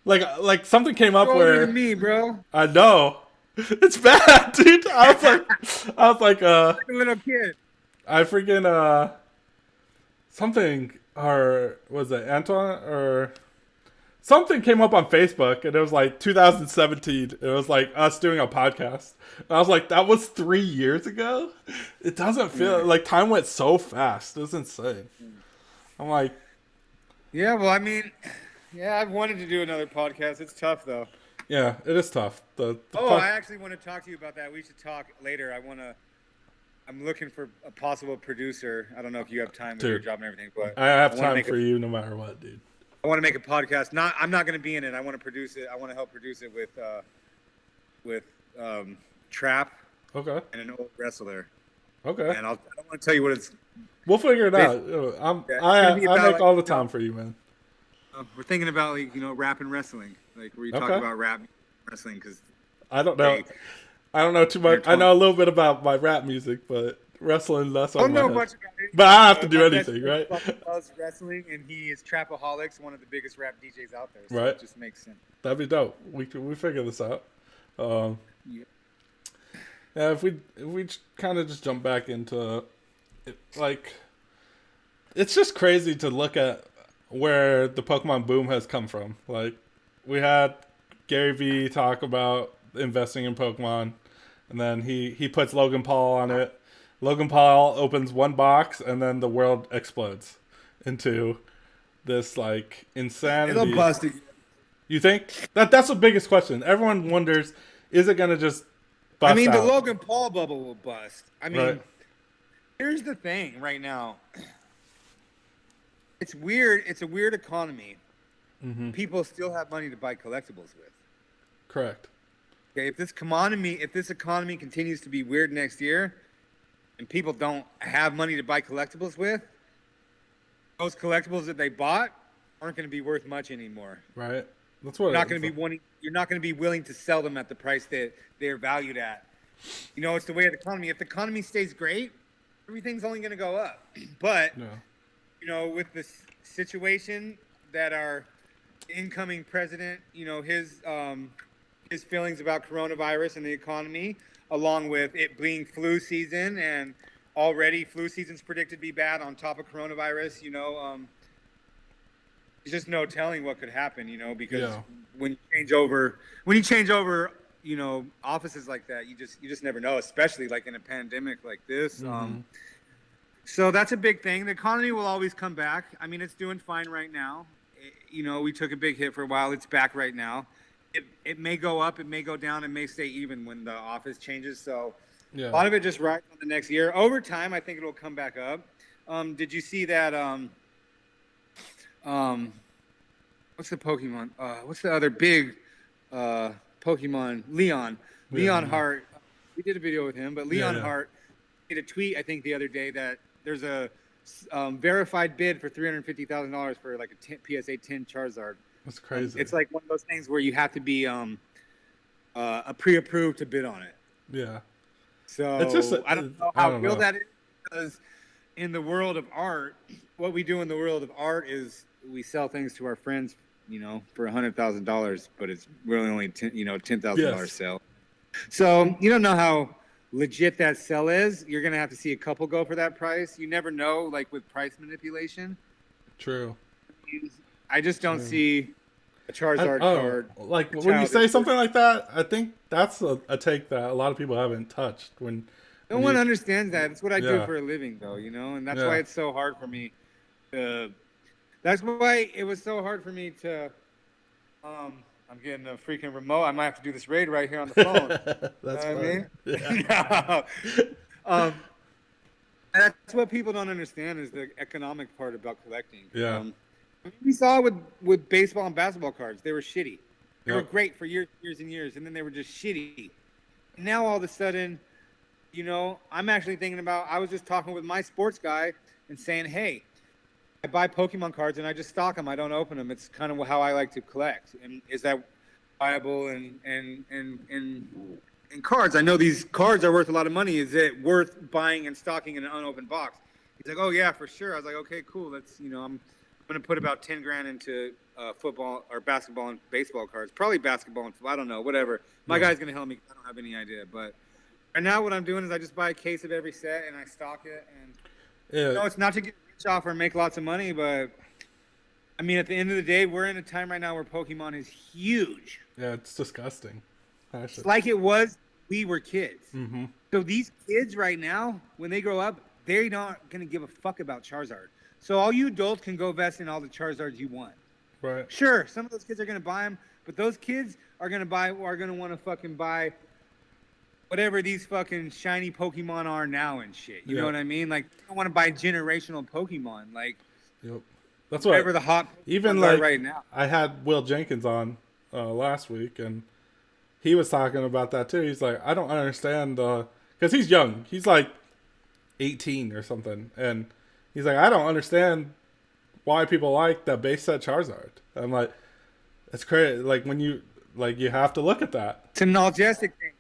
like something came up You're where older than me, bro. I know it's bad, dude. I was like, a little kid. I freaking something, or was it Antoine or? Something came up on Facebook, and it was like 2017. It was like us doing a podcast. And I was like, that was 3 years ago? It doesn't feel like time went so fast. It was insane. I'm like... Yeah, well, I mean, I've wanted to do another podcast. It's tough, though. Yeah, it is tough. I actually want to talk to you about that. We should talk later. I'm looking for a possible producer. I don't know if you have time with your job and everything, but... I have time for you no matter what, dude. I want to make a podcast. I'm not going to be in it. I want to produce it. I want to help produce it with Trap. Okay. And an old wrestler. Okay. And I don't want to tell you what it's. We'll figure it out. I make all the time for you, man. We're thinking about rap and wrestling, like where you talk about rap and wrestling, because I don't know. I don't know too much. I know a little bit about my rap music, but wrestling, that's on my head. Much about it. But I don't have to do anything, right? Loves wrestling, and he is Trapaholics, one of the biggest rap DJs out there. So right. It just makes sense. That'd be dope. We figure this out. Yeah, if we kind of just jump back into it, like, it's just crazy to look at where the Pokemon boom has come from. Like, we had Gary Vee talk about investing in Pokemon, and then he puts Logan Paul on it. Logan Paul opens one box, and then the world explodes into this like insanity. It'll bust again. You think that's the biggest question? Everyone wonders: is it gonna just bust? I mean, the out? Logan Paul bubble will bust. I mean, right. Here's the thing. Right now, it's weird. It's a weird economy Mm-hmm. people still have money to buy collectibles with. Correct. Okay, if this economy continues to be weird next year, and people don't have money to buy collectibles with, those collectibles that they bought aren't going to be worth much anymore. Right. That's what You're not going to be willing to sell them at the price that they're valued at. You know, it's the way of the economy. If the economy stays great, everything's only going to go up. But you know, with this situation that our incoming president, you know, his feelings about coronavirus and the economy, along with it being flu season, and already flu season's predicted to be bad on top of coronavirus, you know, there's just no telling what could happen, you know, because when you change over, you know, offices like that, you just never know, especially like in a pandemic like this. So that's a big thing. The economy will always come back. I mean, it's doing fine right now. You know, we took a big hit for a while. It's back right now. It may go up, it may go down, it may stay even when the office changes. So a lot of it just rides on the next year. Over time, I think it'll come back up. Did you see that? What's the Pokemon? What's the other big Pokemon? Leon Hart. We did a video with him, but Leon Hart did a tweet, I think, the other day that there's a verified bid for $350,000 for like a PSA 10 Charizard. That's crazy. It's like one of those things where you have to be a pre-approved to bid on it. Yeah. So it's just, I don't know how real that is, because in the world of art, what we do in the world of art is we sell things to our friends, you know, for $100,000, but it's really only $10,000 sale. So you don't know how legit that sell is. You're gonna have to see a couple go for that price. You never know, like with price manipulation. True. I just don't see a Charizard card. Like when you say something like that, I think that's a take that a lot of people haven't touched. No one understands that. It's what I do for a living, though, you know, and that's why it's so hard for me to. That's why it was so hard for me to. I'm getting a freaking remote. I might have to do this raid right here on the phone. That's what I mean? No. That's what people don't understand is the economic part about collecting. Yeah. We saw with baseball and basketball cards, they were shitty. They were great for years and years, and then they were just shitty. Now all of a sudden, you know, I'm actually thinking about. I was just talking with my sports guy and saying, hey, I buy Pokemon cards and I just stock them. I don't open them. It's kind of how I like to collect. And is that viable in cards? I know these cards are worth a lot of money. Is it worth buying and stocking in an unopened box? He's like, oh yeah, for sure. I was like, okay, cool. That's, you know, I'm going to put about 10 grand into football or basketball and baseball cards. Probably basketball and football. I don't know. Whatever. My guy's going to help me. I don't have any idea. But right now what I'm doing is I just buy a case of every set and I stock it. And you know, it's not to get rich off or make lots of money, but I mean, at the end of the day, we're in a time right now where Pokemon is huge. Yeah, it's disgusting. It's like it was we were kids. Mm-hmm. So these kids right now, when they grow up, they're not going to give a fuck about Charizard. So all you adults can go invest in all the Charizards you want. Right. Sure, some of those kids are going to buy them, but those kids are going to want to fucking buy whatever these fucking shiny Pokemon are now and shit. You know what I mean? Like, they don't want to buy generational Pokemon. Like, that's whatever the hot even like right now. I had Will Jenkins on last week, and he was talking about that too. He's like, I don't understand, because he's young. He's like 18 or something, and he's like, I don't understand why people like the base set Charizard. I'm like, it's crazy. Like when you have to look at that. It's a nostalgic thing.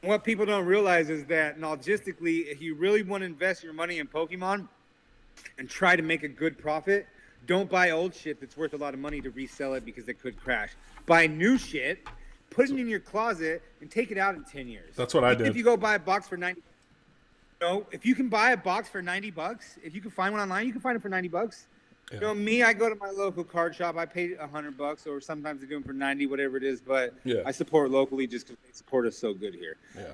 What people don't realize is that nostalgically, if you really want to invest your money in Pokemon and try to make a good profit, don't buy old shit that's worth a lot of money to resell it because it could crash. Buy new shit, put it in your closet, and take it out in 10 years. That's what I did. If you go buy a box for $90, if you can buy a box for $90, if you can find one online, you can find it for $90. Yeah. You know, me, I go to my local card shop. I pay $100, or sometimes I do them for $90, whatever it is. But I support locally just because they support us so good here. Yeah.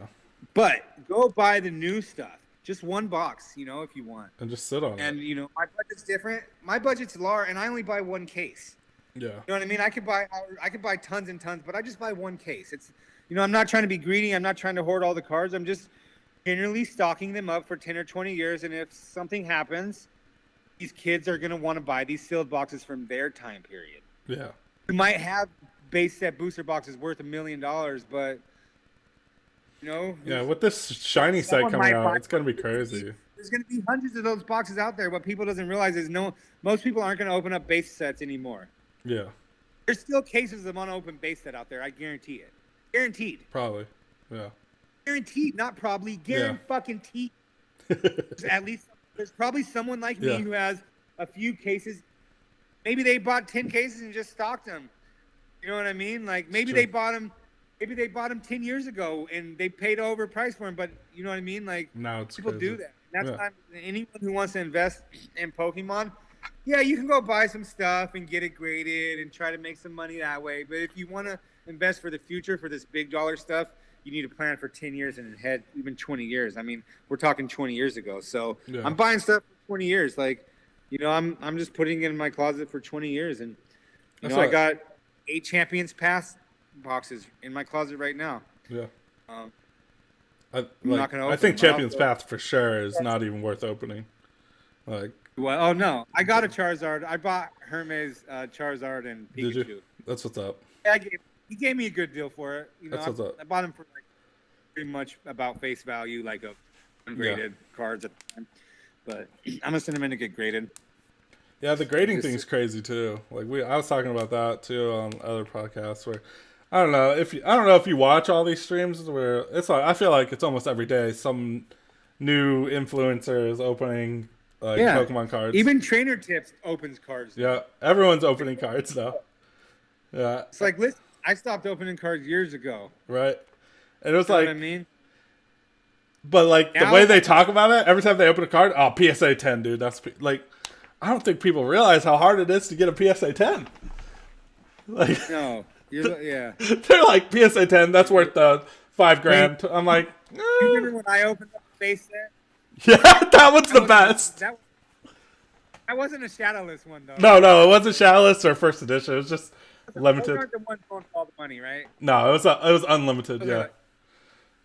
But go buy the new stuff. Just one box, you know, if you want. And just sit on it. And, you know, my budget's different. My budget's large, and I only buy one case. Yeah. You know what I mean? I could buy tons and tons, but I just buy one case. It's, you know, I'm not trying to be greedy. I'm not trying to hoard all the cards. I'm just generally stocking them up for 10 or 20 years. And if something happens, these kids are going to want to buy these sealed boxes from their time period. Yeah. You might have base set booster boxes worth $1 million, but you know, Yeah, with this shiny set someone coming might out, buy it's gonna be one. crazy. There's going to be hundreds of those boxes out there. What people doesn't realize is most people aren't going to open up base sets anymore. Yeah. There's still cases of unopened base set out there. I guarantee it. Guaranteed. Probably. Yeah. Guaranteed, not probably. Guaranteed. At least there's probably someone like me who has a few cases. Maybe they bought 10 cases and just stocked them. You know what I mean? Like maybe they bought them. Maybe they bought them 10 years ago and they paid overpriced for them. But you know what I mean? Like now it's people crazy. do that. And that's not anyone who wants to invest in Pokemon. Yeah, you can go buy some stuff and get it graded and try to make some money that way. But if you want to invest for the future for this big dollar stuff, you need to plan for 10 years and ahead, even 20 years. I mean, we're talking 20 years ago. So I'm buying stuff for 20 years. Like, you know, I'm just putting it in my closet for 20 years. And, you know, I got 8 Champions Pass boxes in my closet right now. Yeah. I think Champions Path for sure is not even worth opening. Like, well, oh no, I got a Charizard. I bought Hermes Charizard and Pikachu. Did you? That's what's up. Yeah, he gave me a good deal for it. You know, That's what's up. I bought him for like pretty much about face value, like of ungraded cards at the time. But I'm gonna send him in to get graded. Yeah, the grading thing's crazy too. Like I was talking about that too on other podcasts where I don't know if you watch all these streams where it's like I feel like it's almost every day some new influencer is opening Pokemon cards. Even Trainer Tips opens cards. Yeah, everyone's opening cards now. Yeah, it's like listen, I stopped opening cards years ago. Right, and it was you know like what I mean. But like now, the way they talk about it, every time they open a card, oh PSA 10, dude. That's like I don't think people realize how hard it is to get a PSA 10. Like no. Yeah. They're like PSA 10. That's worth $5,000. I'm like, you remember when I opened up the base set? Yeah, that was the best. That wasn't a shadowless one though. No, it wasn't shadowless or first edition. It was just limited. Those aren't the ones going for all the money, right? No, it was unlimited. Yeah.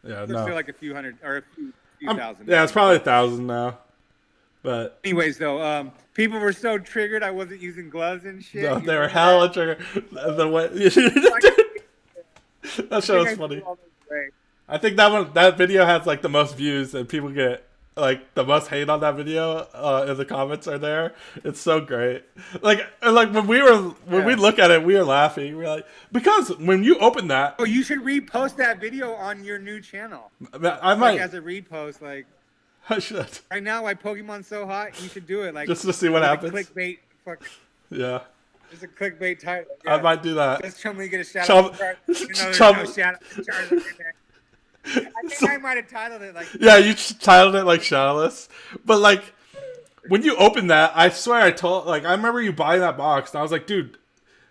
Yeah. No. Still like a few hundred or a few thousand. Yeah, it's probably 1,000 now. But anyways, though, people were so triggered I wasn't using gloves and shit. No, they were hella triggered. The way that show was funny. I think that video has like the most views and people get like the most hate on that video in the comments are there. It's so great. Like when we look at it, we are laughing. We're like because when you open that, oh, you should repost that video on your new channel. I might as a repost like. I should. Right now, why Pokemon's so hot, you should do it. Like just to see what happens. Clickbait. Yeah. Just a clickbait title. Yeah. I might do that. Does Chumlee get a shout out? No shout out. I think I might have titled it like. Yeah, you titled it like shadowless, but like when you open that, I swear I remember you buying that box, and I was like, dude,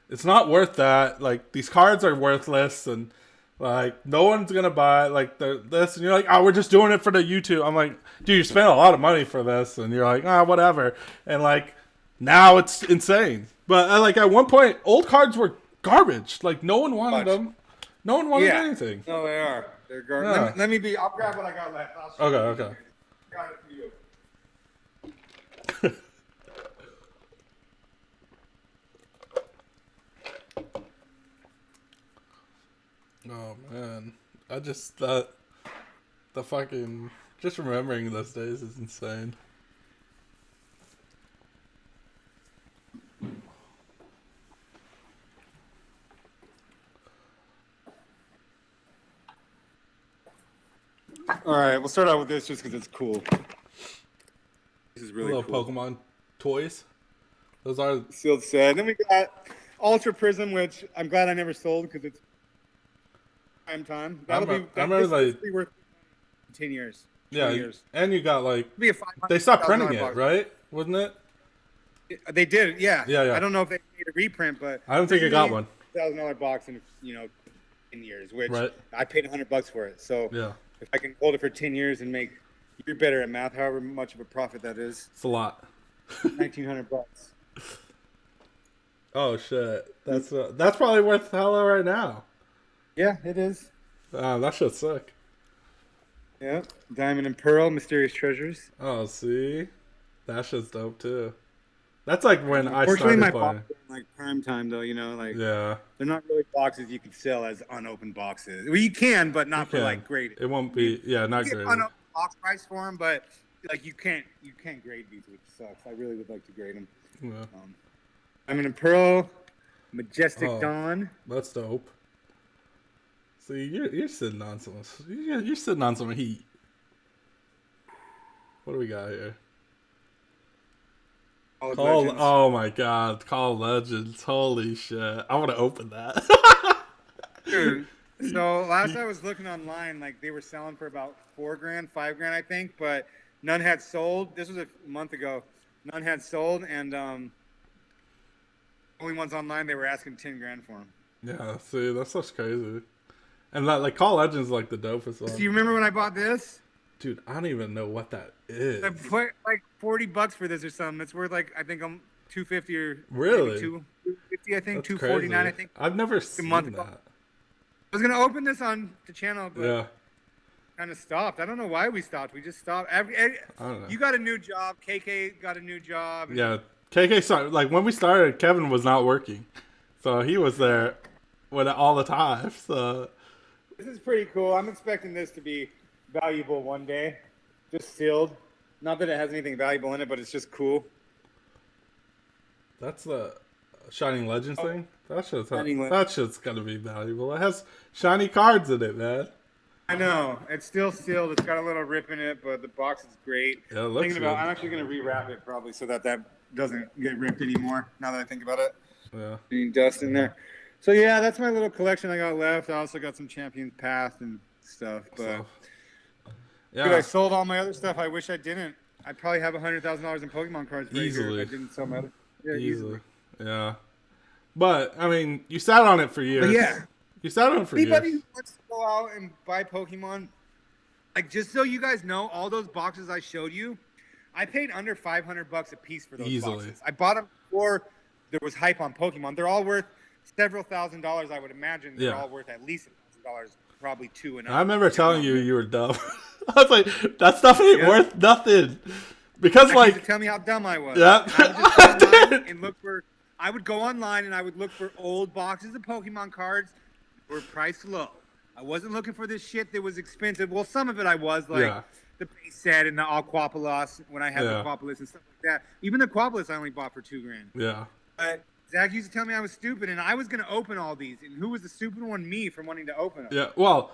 it's not worth that. Like these cards are worthless, and like no one's gonna buy like this, and you're like, oh, we're just doing it for the YouTube. I'm like, dude, you spent a lot of money for this, and you're like, whatever. And like now it's insane. But like at one point, old cards were garbage. Like no one wanted them. No one wanted anything. No, they are. They're garbage. Yeah. Let me be. I'll grab what I got left. Okay. Got it for you. Oh man, I just thought the fucking just remembering those days is insane. All right, we'll start out with this just because it's cool. This is really cool. Pokemon toys. Those are sealed set. Then we got Ultra Prism, which I'm glad I never sold because it's prime time. That'll be worth 10 years. Yeah, years. And you got like be a they stopped printing it, right? Wasn't it? They did, yeah. Yeah. I don't know if they made a reprint, but I don't think I got one. $1,000 box in 10 years, which right. I paid $100 for it. So yeah. If I can hold it for 10 years and make, you're better at math, however much of a profit that is. It's a lot. $1,900. Oh shit, that's probably worth hella right now. Yeah, it is. That shit's sick. Yeah, Diamond and Pearl, Mysterious Treasures. Oh, see, that shit's dope too. That's like when I Fortunately, started my playing. boxes are like prime time though. Like Yeah, they're not really boxes you can sell as unopened boxes. Well, you can, but you not for can. like graded. It won't I mean, be. Yeah, you not get graded. unopened box price for them, but like you can't grade these, which sucks. I really would like to grade them. Yeah. I'm in a Pearl Majestic Oh, Dawn. that's dope. See, you're sitting on some. You're sitting on some heat. What do we got here? Call of Call. Legends. Oh my God, Call of Legends. Holy shit! I want to open that. Dude, so last I was looking online, like they were selling for about $4,000, $5,000, I think, but none had sold. This was a month ago. None had sold, and only ones online they were asking $10,000 for them. Yeah, see, that's such crazy. And that, like, Call of Legends is like the dopest one. Do you remember when I bought this? Dude, I don't even know what that is. I put like $40 for this or something. It's worth like I think I'm $250 or Really? maybe $250. I think That's $249. I crazy. think. I've never seen month that. ago. I was gonna open this on the channel, but Yeah, kind of stopped. I don't know why we stopped. We just stopped. I don't know. You got a new job. KK got a new job. Yeah, KK started, like when we started, Kevin was not working, so he was there with it all the time. So This is pretty cool. I'm expecting this to be valuable one day. Just sealed. Not that it has anything valuable in it, but it's just cool. that's the Shining Legends thing. Shining That shit's gonna be valuable. It has shiny cards in it, man. I know. It's still sealed. It's got a little rip in it, but the box is great. Yeah, it looks good. I'm actually going to rewrap it probably so that doesn't get ripped anymore, now that I think about it. Yeah. Any dust in there. So, yeah, that's my little collection I got left. I also got some Champions Path and stuff. But, So, dude, I yeah. sold all my other stuff. I wish I didn't. I'd probably have $100,000 in Pokemon cards right Easily. here if I didn't sell my other. Yeah, Easily. Yeah. But I mean, you sat on it for years. But, yeah. You sat on it for Anybody years. who wants to go out and buy Pokemon, like just so you guys know, all those boxes I showed you, I paid under $500 a piece for those Easily. boxes. I bought them before there was hype on Pokemon. They're all worth several $1,000s, I would imagine. They're Yeah. all worth at least $1,000, probably two and up. I remember telling you were dumb. I was like, that stuff ain't worth nothing. Because I like, to tell me how dumb I was. Yeah. I would go online and I would look for old boxes of Pokemon cards that were priced low. I wasn't looking for this shit that was expensive. Well, some of it I was, like Yeah. the base set and the Aquapolis when I had the Aquapolis and stuff like that. Even the Aquapolis I only bought for $2,000. yeah. But Zach used to tell me I was stupid, and I was going to open all these. And who was the stupid one? Me, for wanting to open them. Yeah, well,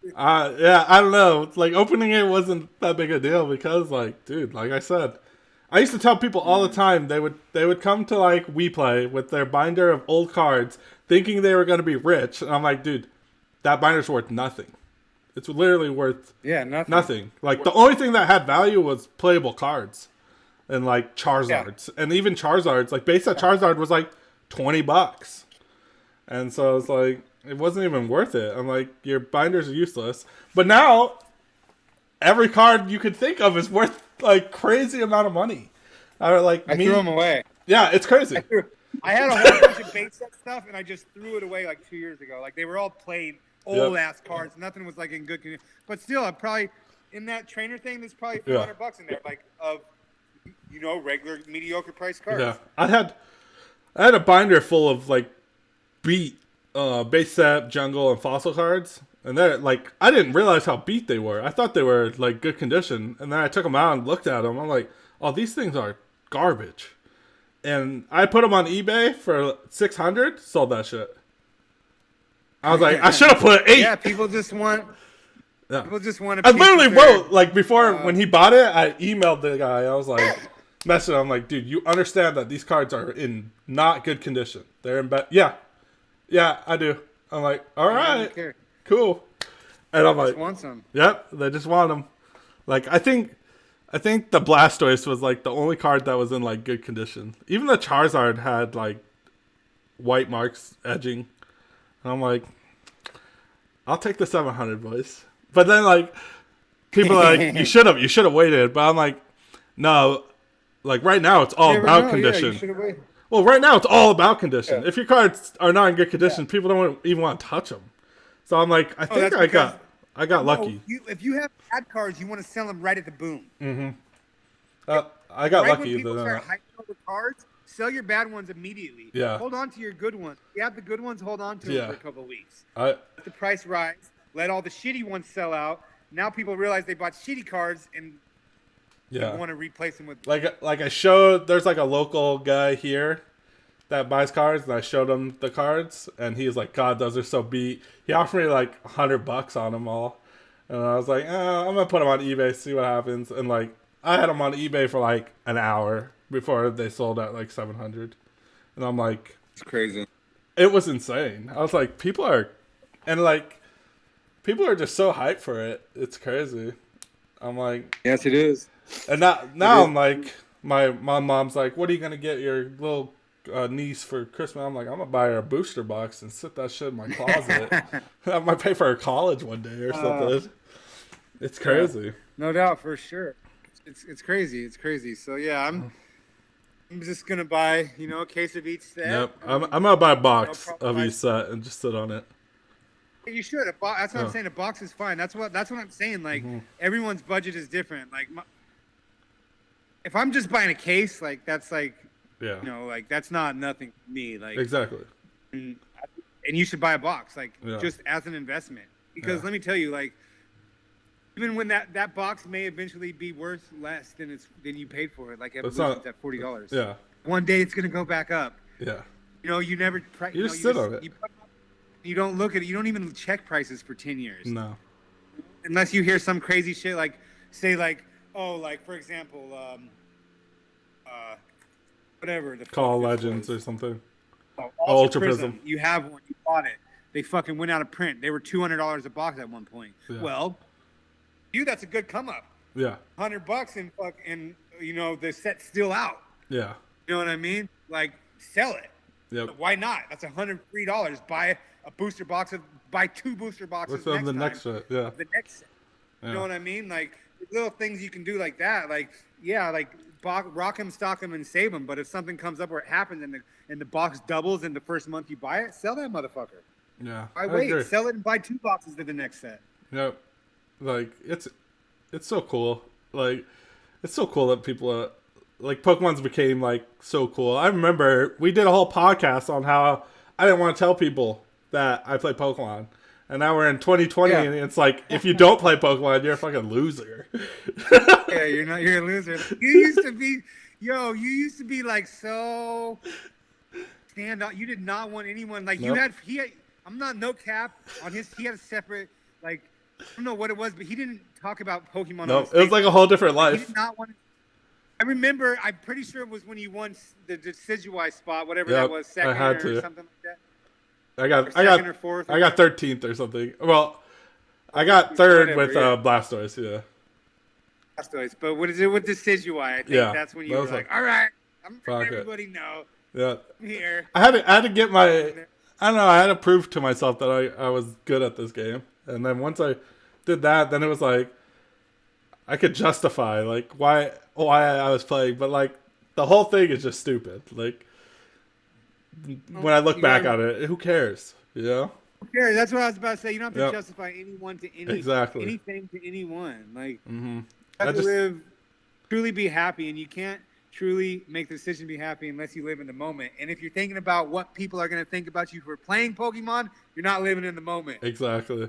yeah, I don't know. Like opening it wasn't that big a deal because, like, dude, like I said, I used to tell people all the time they would come to like We Play with their binder of old cards, thinking they were going to be rich, and I'm like, dude, that binder's worth nothing. It's literally worth nothing. Like the only thing that had value was playable cards, and like Charizards, and even Charizards, like base set Charizard was like $20, and so it's like. It wasn't even worth it. I'm like, your binders are useless. But now, every card you could think of is worth like crazy amount of money. I threw them away. Yeah, it's crazy. I had a whole bunch of base set stuff, and I just threw it away like 2 years ago. Like they were all played old ass cards. Nothing was like in good condition. But still, I probably in that trainer thing, there's probably $400 in there, like of regular mediocre price cards. Yeah, I had a binder full of like beat. Base set, jungle, and fossil cards, and they're like, I didn't realize how beat they were. I thought they were like good condition, and then I took them out and looked at them. I'm like, oh, these things are garbage. And I put them on eBay for $600. Sold that shit. I was like, I should have put $8. Yeah, people just want. Yeah. People just want. I literally wrote like before when he bought it. I emailed the guy. I was like, messaging. I'm like, dude, you understand that these cards are in not good condition. They're in bad. Yeah, I do. I'm like, all right, cool. And I'm like, want some. Yep, they just want them. Like, I think the Blastoise was like the only card that was in like good condition. Even the Charizard had like white marks edging. And I'm like, I'll take the 700, boys. But then like people are like, you should have waited. But I'm like, no, like right now it's all about condition. Yeah, well, right now it's all about condition. Yeah. If your cards are not in good condition, people don't even want to touch them. So I'm like, I think I got lucky. If you have bad cards, you want to sell them right at the boom. Mm-hmm. I got lucky. When people start hyping over cards, Sell your bad ones immediately. Yeah. Hold on to your good ones. You have the good ones, hold on to them for a couple of weeks. Let the price rise. Let all the shitty ones sell out. Now people realize they bought shitty cards and they want to replace them with... Like I showed, there's like a local guy here that buys cards, and I showed him the cards, and he's like, God, those are so beat. He offered me like $100 on them all. And I was like, I'm going to put them on eBay, see what happens. And like, I had them on eBay for like an hour before they sold at like 700. And I'm like, it's crazy. It was insane. I was like, people are just so hyped for it. It's crazy. I'm like, yes, it is. And now I'm like, my mom's like, what are you going to get your little niece for Christmas? I'm like, I'm going to buy her a booster box and sit that shit in my closet. I might pay for her college one day or something. It's crazy. No doubt, for sure. It's crazy. It's crazy. So yeah, I'm just gonna buy, a case of each set. Yep, I'm gonna buy a box of each set and just sit on it. You should. That's what I'm saying. A box is fine. That's what I'm saying. Like everyone's budget is different. Like if I'm just buying a case, like that's like, like that's not nothing for me. Like exactly. And you should buy a box, like just as an investment, because let me tell you, like. Even when that box may eventually be worth less than you paid for it, like at $40. Yeah. One day it's gonna go back up. Yeah. You never. You just sit on it. You don't look at it. You don't even check prices for 10 years. No. Unless you hear some crazy shit like, say like, oh, like for example, whatever the Call Legends or something. Oh, Ultra Prism. You have one. You bought it. They fucking went out of print. They were $200 a box at one point. Yeah. Well. That's a good come up. Yeah. $100 and the set's still out. Yeah. You know what I mean? Like sell it. Yep. Why not? That's $103. Buy a booster box buy 2 booster boxes the next set. Yeah. The next set. You know what I mean? Like little things you can do like that. Like rock them, stock them, and save them. But if something comes up where it happens and the box doubles in the first month you buy it, sell that motherfucker. Yeah. I wait, agree. Sell it and buy 2 boxes to the next set. Yep. Like it's so cool. Like it's so cool that people like Pokemon's became like so cool. I remember we did a whole podcast on how I didn't want to tell people that I play Pokemon, and now we're in 2020, and it's like if you don't play Pokemon, you're a fucking loser. Yeah, you're a loser. You used to be like so stand out. You did not want anyone like nope. I'm not no cap on his. He had a separate like. I don't know what it was, but he didn't talk about Pokemon. No, it was like a whole different life. He did not want to, I remember, I'm pretty sure it was when you won the Decidueye spot, whatever that was, second or something like that. I got fourth. I got 13th or something. Well, I got third with Blastoise, yeah. Blastoise, but what is it with Decidueye? I think that's when you were like, all right, I'm letting everybody know. Yeah. I'm here. I had to get my, I don't know, I had to prove to myself that I was good at this game. And then once I did that, then it was like I could justify like why I was playing, but like the whole thing is just stupid. Like when I look back on it, who cares? You know? Who cares? That's what I was about to say. You don't have to justify anyone to anything to anyone. Like you have to live, truly be happy, and you can't truly make the decision to be happy unless you live in the moment. And if you're thinking about what people are going to think about you for playing Pokemon, you're not living in the moment. Exactly.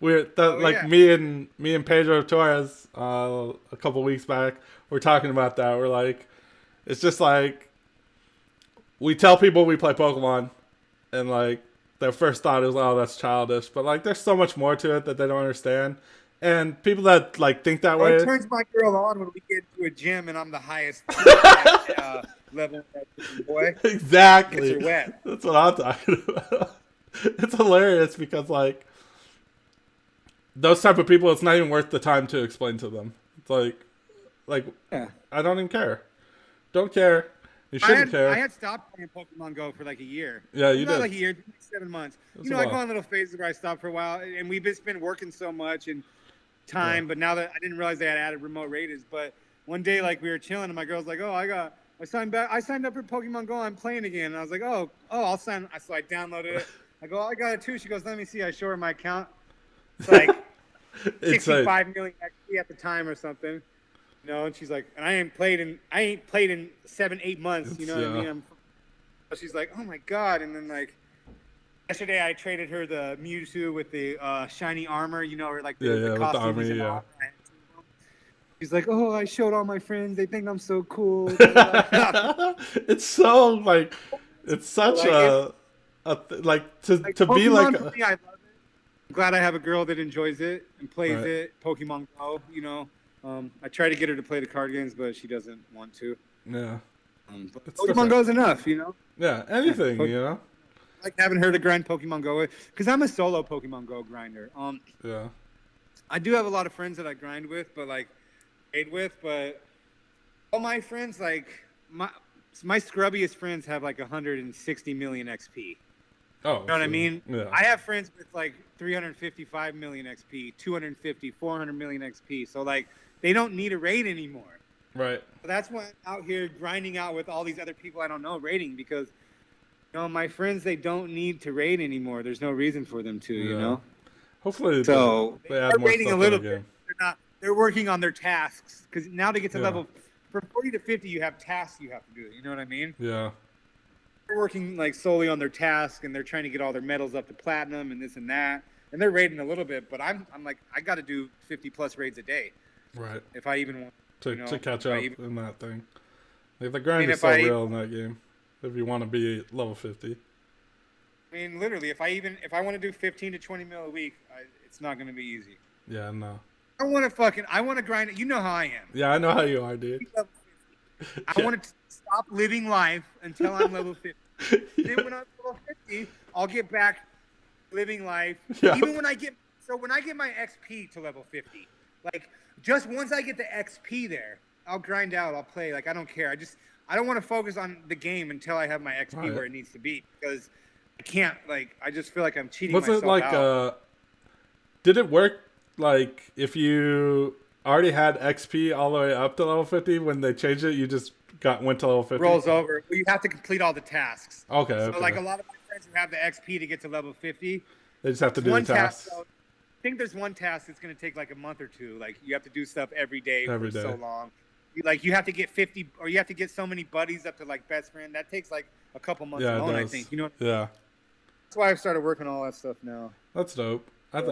Me and Pedro Torres a couple weeks back, we're talking about that. We're like, it's just like we tell people we play Pokemon, and like their first thought is, oh, that's childish. But like, there's so much more to it that they don't understand. And people that like think that way. It turns my girl on when we get to a gym and I'm the highest level boy. Exactly. Gets her wet. That's what I'm talking about. It's hilarious because like those type of people, it's not even worth the time to explain to them. It's like I don't even care. Don't care. You shouldn't care. I had stopped playing Pokemon Go for like a year. Yeah, you did. Not like a year, 7 months. I go on little phases where I stopped for a while, and we've just been working so much and time. But now that I didn't realize they had added remote raiders. But one day, like we were chilling, and my girl's like, "Oh, I signed up for Pokemon Go. I'm playing again." And I was like, "Oh, I'll sign." So I downloaded it. I go, "I got it too." She goes, "Let me see." I show her my account. It's like 65 million XP at the time or something. And she's like, and I ain't played in 7-8 months. You know what I mean? She's like, oh my god. And then like yesterday, I traded her the Mewtwo with the shiny armor. You know, or like the costumes with the army. She's like, oh, I showed all my friends. They think I'm so cool. It's so like, it's such to be like. Me, I love it. I'm glad I have a girl that enjoys it and plays it. Pokemon Go, you know. I try to get her to play the card games, but she doesn't want to. Yeah. Pokemon Go's enough, you know. Yeah, anything, you know. I like having her to grind Pokemon Go with, because I'm a solo Pokemon Go grinder. Yeah. I do have a lot of friends that I grind with, but but all my friends, like my scrubbiest friends have like 160 million XP. Oh, you know what I mean? Yeah. I have friends with like 355 million XP, 250, 400 million XP. So like they don't need a raid anymore. Right. So that's why I'm out here grinding out with all these other people I don't know raiding, because my friends, they don't need to raid anymore. The's no reason for them to, you know. Hopefully, they add more raiding a little bit. They're working on their tasks, because now to get to level from 40 to 50, you have tasks you have to do. You know what I mean? Yeah. They're working like solely on their task, and they're trying to get all their medals up to platinum and this and that. And they're raiding a little bit, but I'm like, I got to do 50 plus raids a day. Right. If I even want to catch up in that thing. Like the grind is so real in that game. If you want to be level 50. I mean, literally, if I want to do 15 to 20 mil a week, it's not going to be easy. Yeah, no. I want to grind it. You know how I am. Yeah, I know how you are, dude. I want to stop living life until I'm level 50. Then when I'm level 50, I'll get back living life. Yeah. Even when I get my XP to level 50, like just once I get the XP there, I'll grind out. I'll play. Like I don't care. I don't want to focus on the game until I have my XP where it needs to be, because I can't. Like I just feel like I'm cheating myself out. Did it work? Like if you already had XP all the way up to level 50, when they changed it, you just went to level 50? Rolls over. Well, you have to complete all the tasks. Okay. So like a lot of my friends who have the XP to get to level 50, they just have to do the tasks. I think there's one task that's going to take like a month or two. Like you have to do stuff every day for so long. You have to get 50, or you have to get so many buddies up to like best friend. That takes like a couple months alone, I think. You know. Yeah. That's why I've started working on all that stuff now. That's dope. I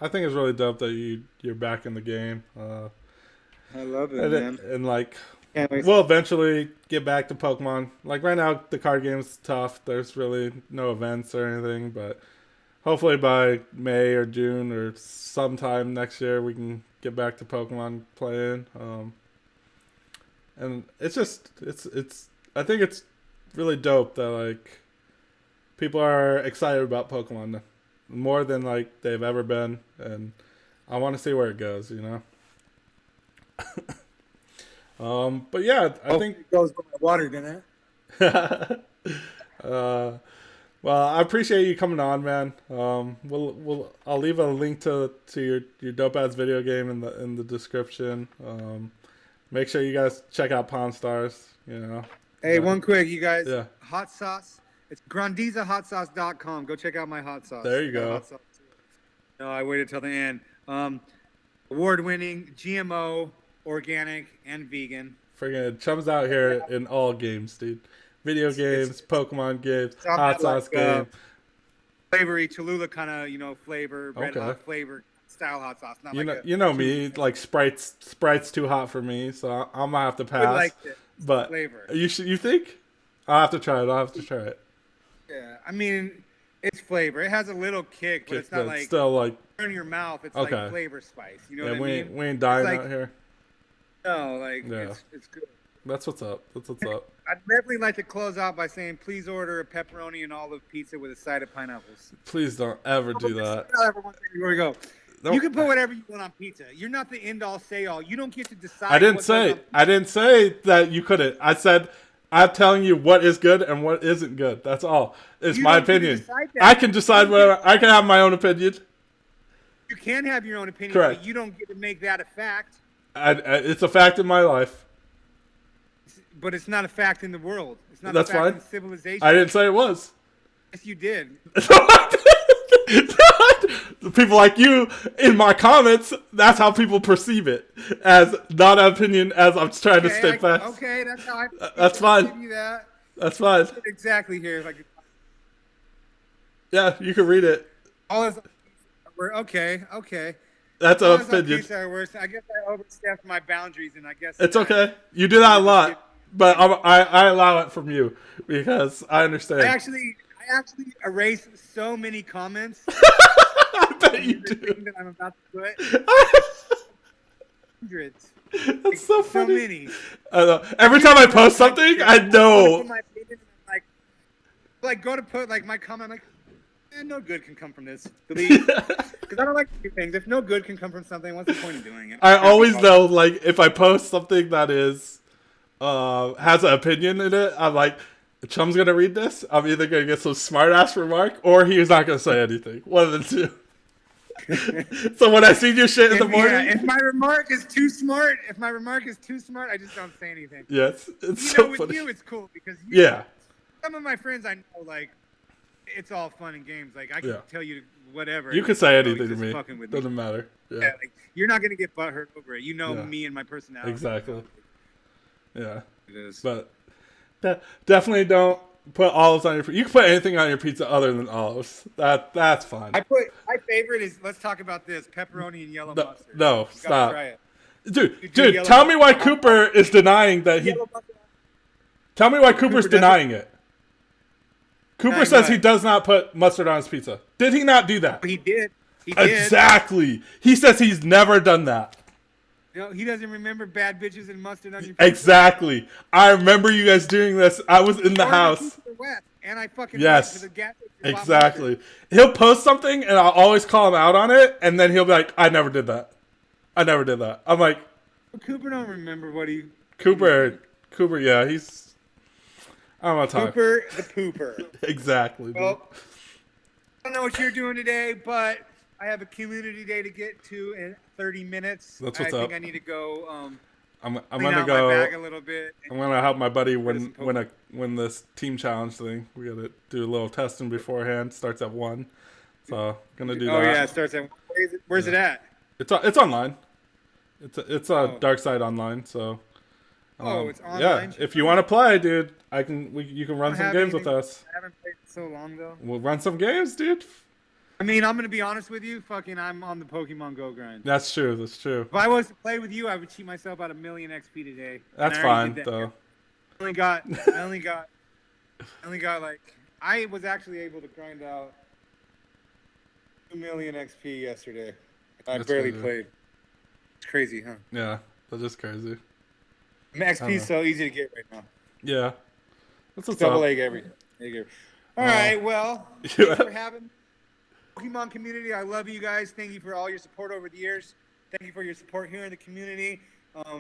think it's really dope that you're back in the game. I love it, man. And like, we'll eventually get back to Pokemon. Like right now, the card game's tough. There's really no events or anything, but hopefully by May or June or sometime next year, we can get back to Pokemon playing. And it's just I think it's really dope that like people are excited about Pokemon more than like they've ever been, and I want to see where it goes, you know. But yeah, I think it goes by water, didn't it? Well, I appreciate you coming on, man. I'll leave a link to your dope ass video game in the description. Make sure you guys check out Pawn Stars. You know. Hey, one quick, you guys. Yeah. Hot sauce. It's grandizahotsauce.com. Go check out my hot sauce. There you go. No, I waited till the end. Award-winning, GMO, organic, and vegan. Friggin' Chum's out here in all games, dude. Video games, Pokemon games, hot sauce game. Flavory, Cholula kind of, flavor, red hot flavor, style hot sauce. Not you know me, like Sprite's too hot for me, so I'm gonna have to pass. Like it. But flavor. You think? I'll have to try it. Yeah, I mean, it's flavor. It has a little kick, but it's not like still like in your mouth. It's like flavor spice. You know what I mean? We ain't dying out here. No, it's good. That's what's up. I'd definitely like to close out by saying, please order a pepperoni and olive pizza with a side of pineapples. Please don't ever do that. Here we go. Nope. You can put whatever you want on pizza. You're not the end all say all. You don't get to decide. I didn't say that you couldn't. I said I'm telling you what is good and what isn't good. That's all. It's my opinion. I can decide whatever. I can have my own opinion. You can have your own opinion, correct, but you don't get to make that a fact. It's a fact in my life. But it's not a fact in the world. It's not That's a fact fine. in civilization. I didn't say it was. Yes, you did. People like you in my comments, that's how people perceive it, as not an opinion, as I'm trying to stay fast. Okay, that's how I That's fine. give you that. That's fine. Exactly here. If I could. Yeah, you can read it. All this. Okay. That's All an this opinion. I guess I overstepped my boundaries, and I guess It's okay. You do that a lot, but I allow it from you because I understand. I actually erase so many comments. I bet you do. That I'm about to put. Hundreds. That's so funny. So many. I know. Every time I post something, I know. Like go to put like my comment, like no good can come from this. Delete. Because I don't like to do things. If no good can come from something, what's the point of doing it? I always know, like, if I post something that is has an opinion in it, I'm like, Chum's gonna read this. I'm either gonna get some smart ass remark, or he's not gonna say anything. One of the two. So when I see your shit in the morning, if my remark is too smart, I just don't say anything. Yes, it's You so know, with funny. you, it's cool because Yeah, some of my friends I know, like, it's all fun and games. Like, I can tell you whatever. you can say and, anything to just me. fucking with Doesn't matter. Yeah, like, you're not gonna get butthurt over it. You know me and my personality. exactly. Yeah, It is. but definitely don't put olives on your. You can put anything on your pizza other than olives. That's fine. I put my favorite is, let's talk about this, pepperoni and yellow mustard. No, You gotta stop. try it. Dude, tell me why Cooper is denying that he. Tell me why Cooper's denying it. Cooper says he does not put mustard on his pizza. Did he not do that? He did. He did. Exactly. He says he's never done that. No, he doesn't remember bad bitches and mustard on your pizza. Exactly. I remember you guys doing this. I was in the house. And I fucking Yes. went to the gas station. Exactly. He'll post something and I'll always call him out on it, and then he'll be like, I never did that. I never did that. I'm like, Cooper don't remember what he... Cooper, yeah, he's... I don't want to talk. Cooper the pooper. Exactly. Dude. Well, I don't know what you're doing today, but I have a community day to get to in 30 minutes. That's what's I up. think I need to go I'm clean gonna out go. my bag a little bit. I'm gonna help my buddy win this team challenge thing. We gotta do a little testing beforehand. Starts at 1, so gonna do that. Oh yeah, it starts at... Where's it at? It's online. It's a Dark Side Online. So. It's online. Yeah, if you want to play, dude, you can run some games with us. I haven't played so long though. We'll run some games, dude. I mean, I'm gonna be honest with you. I'm on the Pokemon Go grind. That's true. That's true. If I was to play with you, I would cheat myself out 1,000,000 XP today. That's fine though. I only got like, I was actually able to grind out 2,000,000 XP yesterday. I barely played. It's crazy, huh? Yeah, that's just crazy. XP is so easy to get right now. Yeah, that's what's Double up. egg every. All right, well, thanks for having Pokemon community. I love you guys. Thank you for all your support over the years. Thank you for your support here in the community,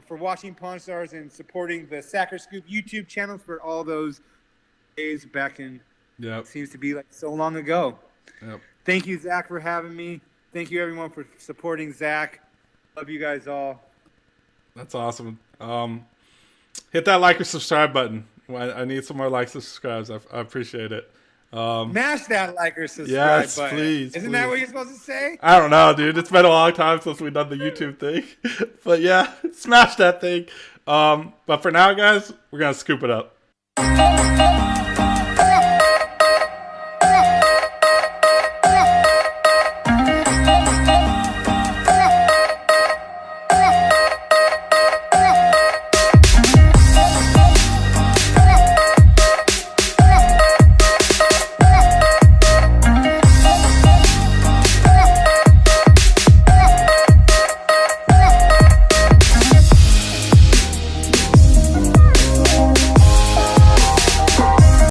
for watching Pawn Stars and supporting the Sacker Scoop YouTube channel for all those days back in. Yep. It seems to be like so long ago. Yep. Thank you, Zach, for having me. Thank you, everyone, for supporting Zach. Love you guys all. That's awesome. Hit that like or subscribe button. I need some more likes and subscribes. I appreciate it. Smash that like or subscribe yes, button. please. Isn't that what you're supposed to say? I don't know, dude. It's been a long time since we've done the YouTube thing. But yeah, smash that thing. But for now, guys, we're going to scoop it up.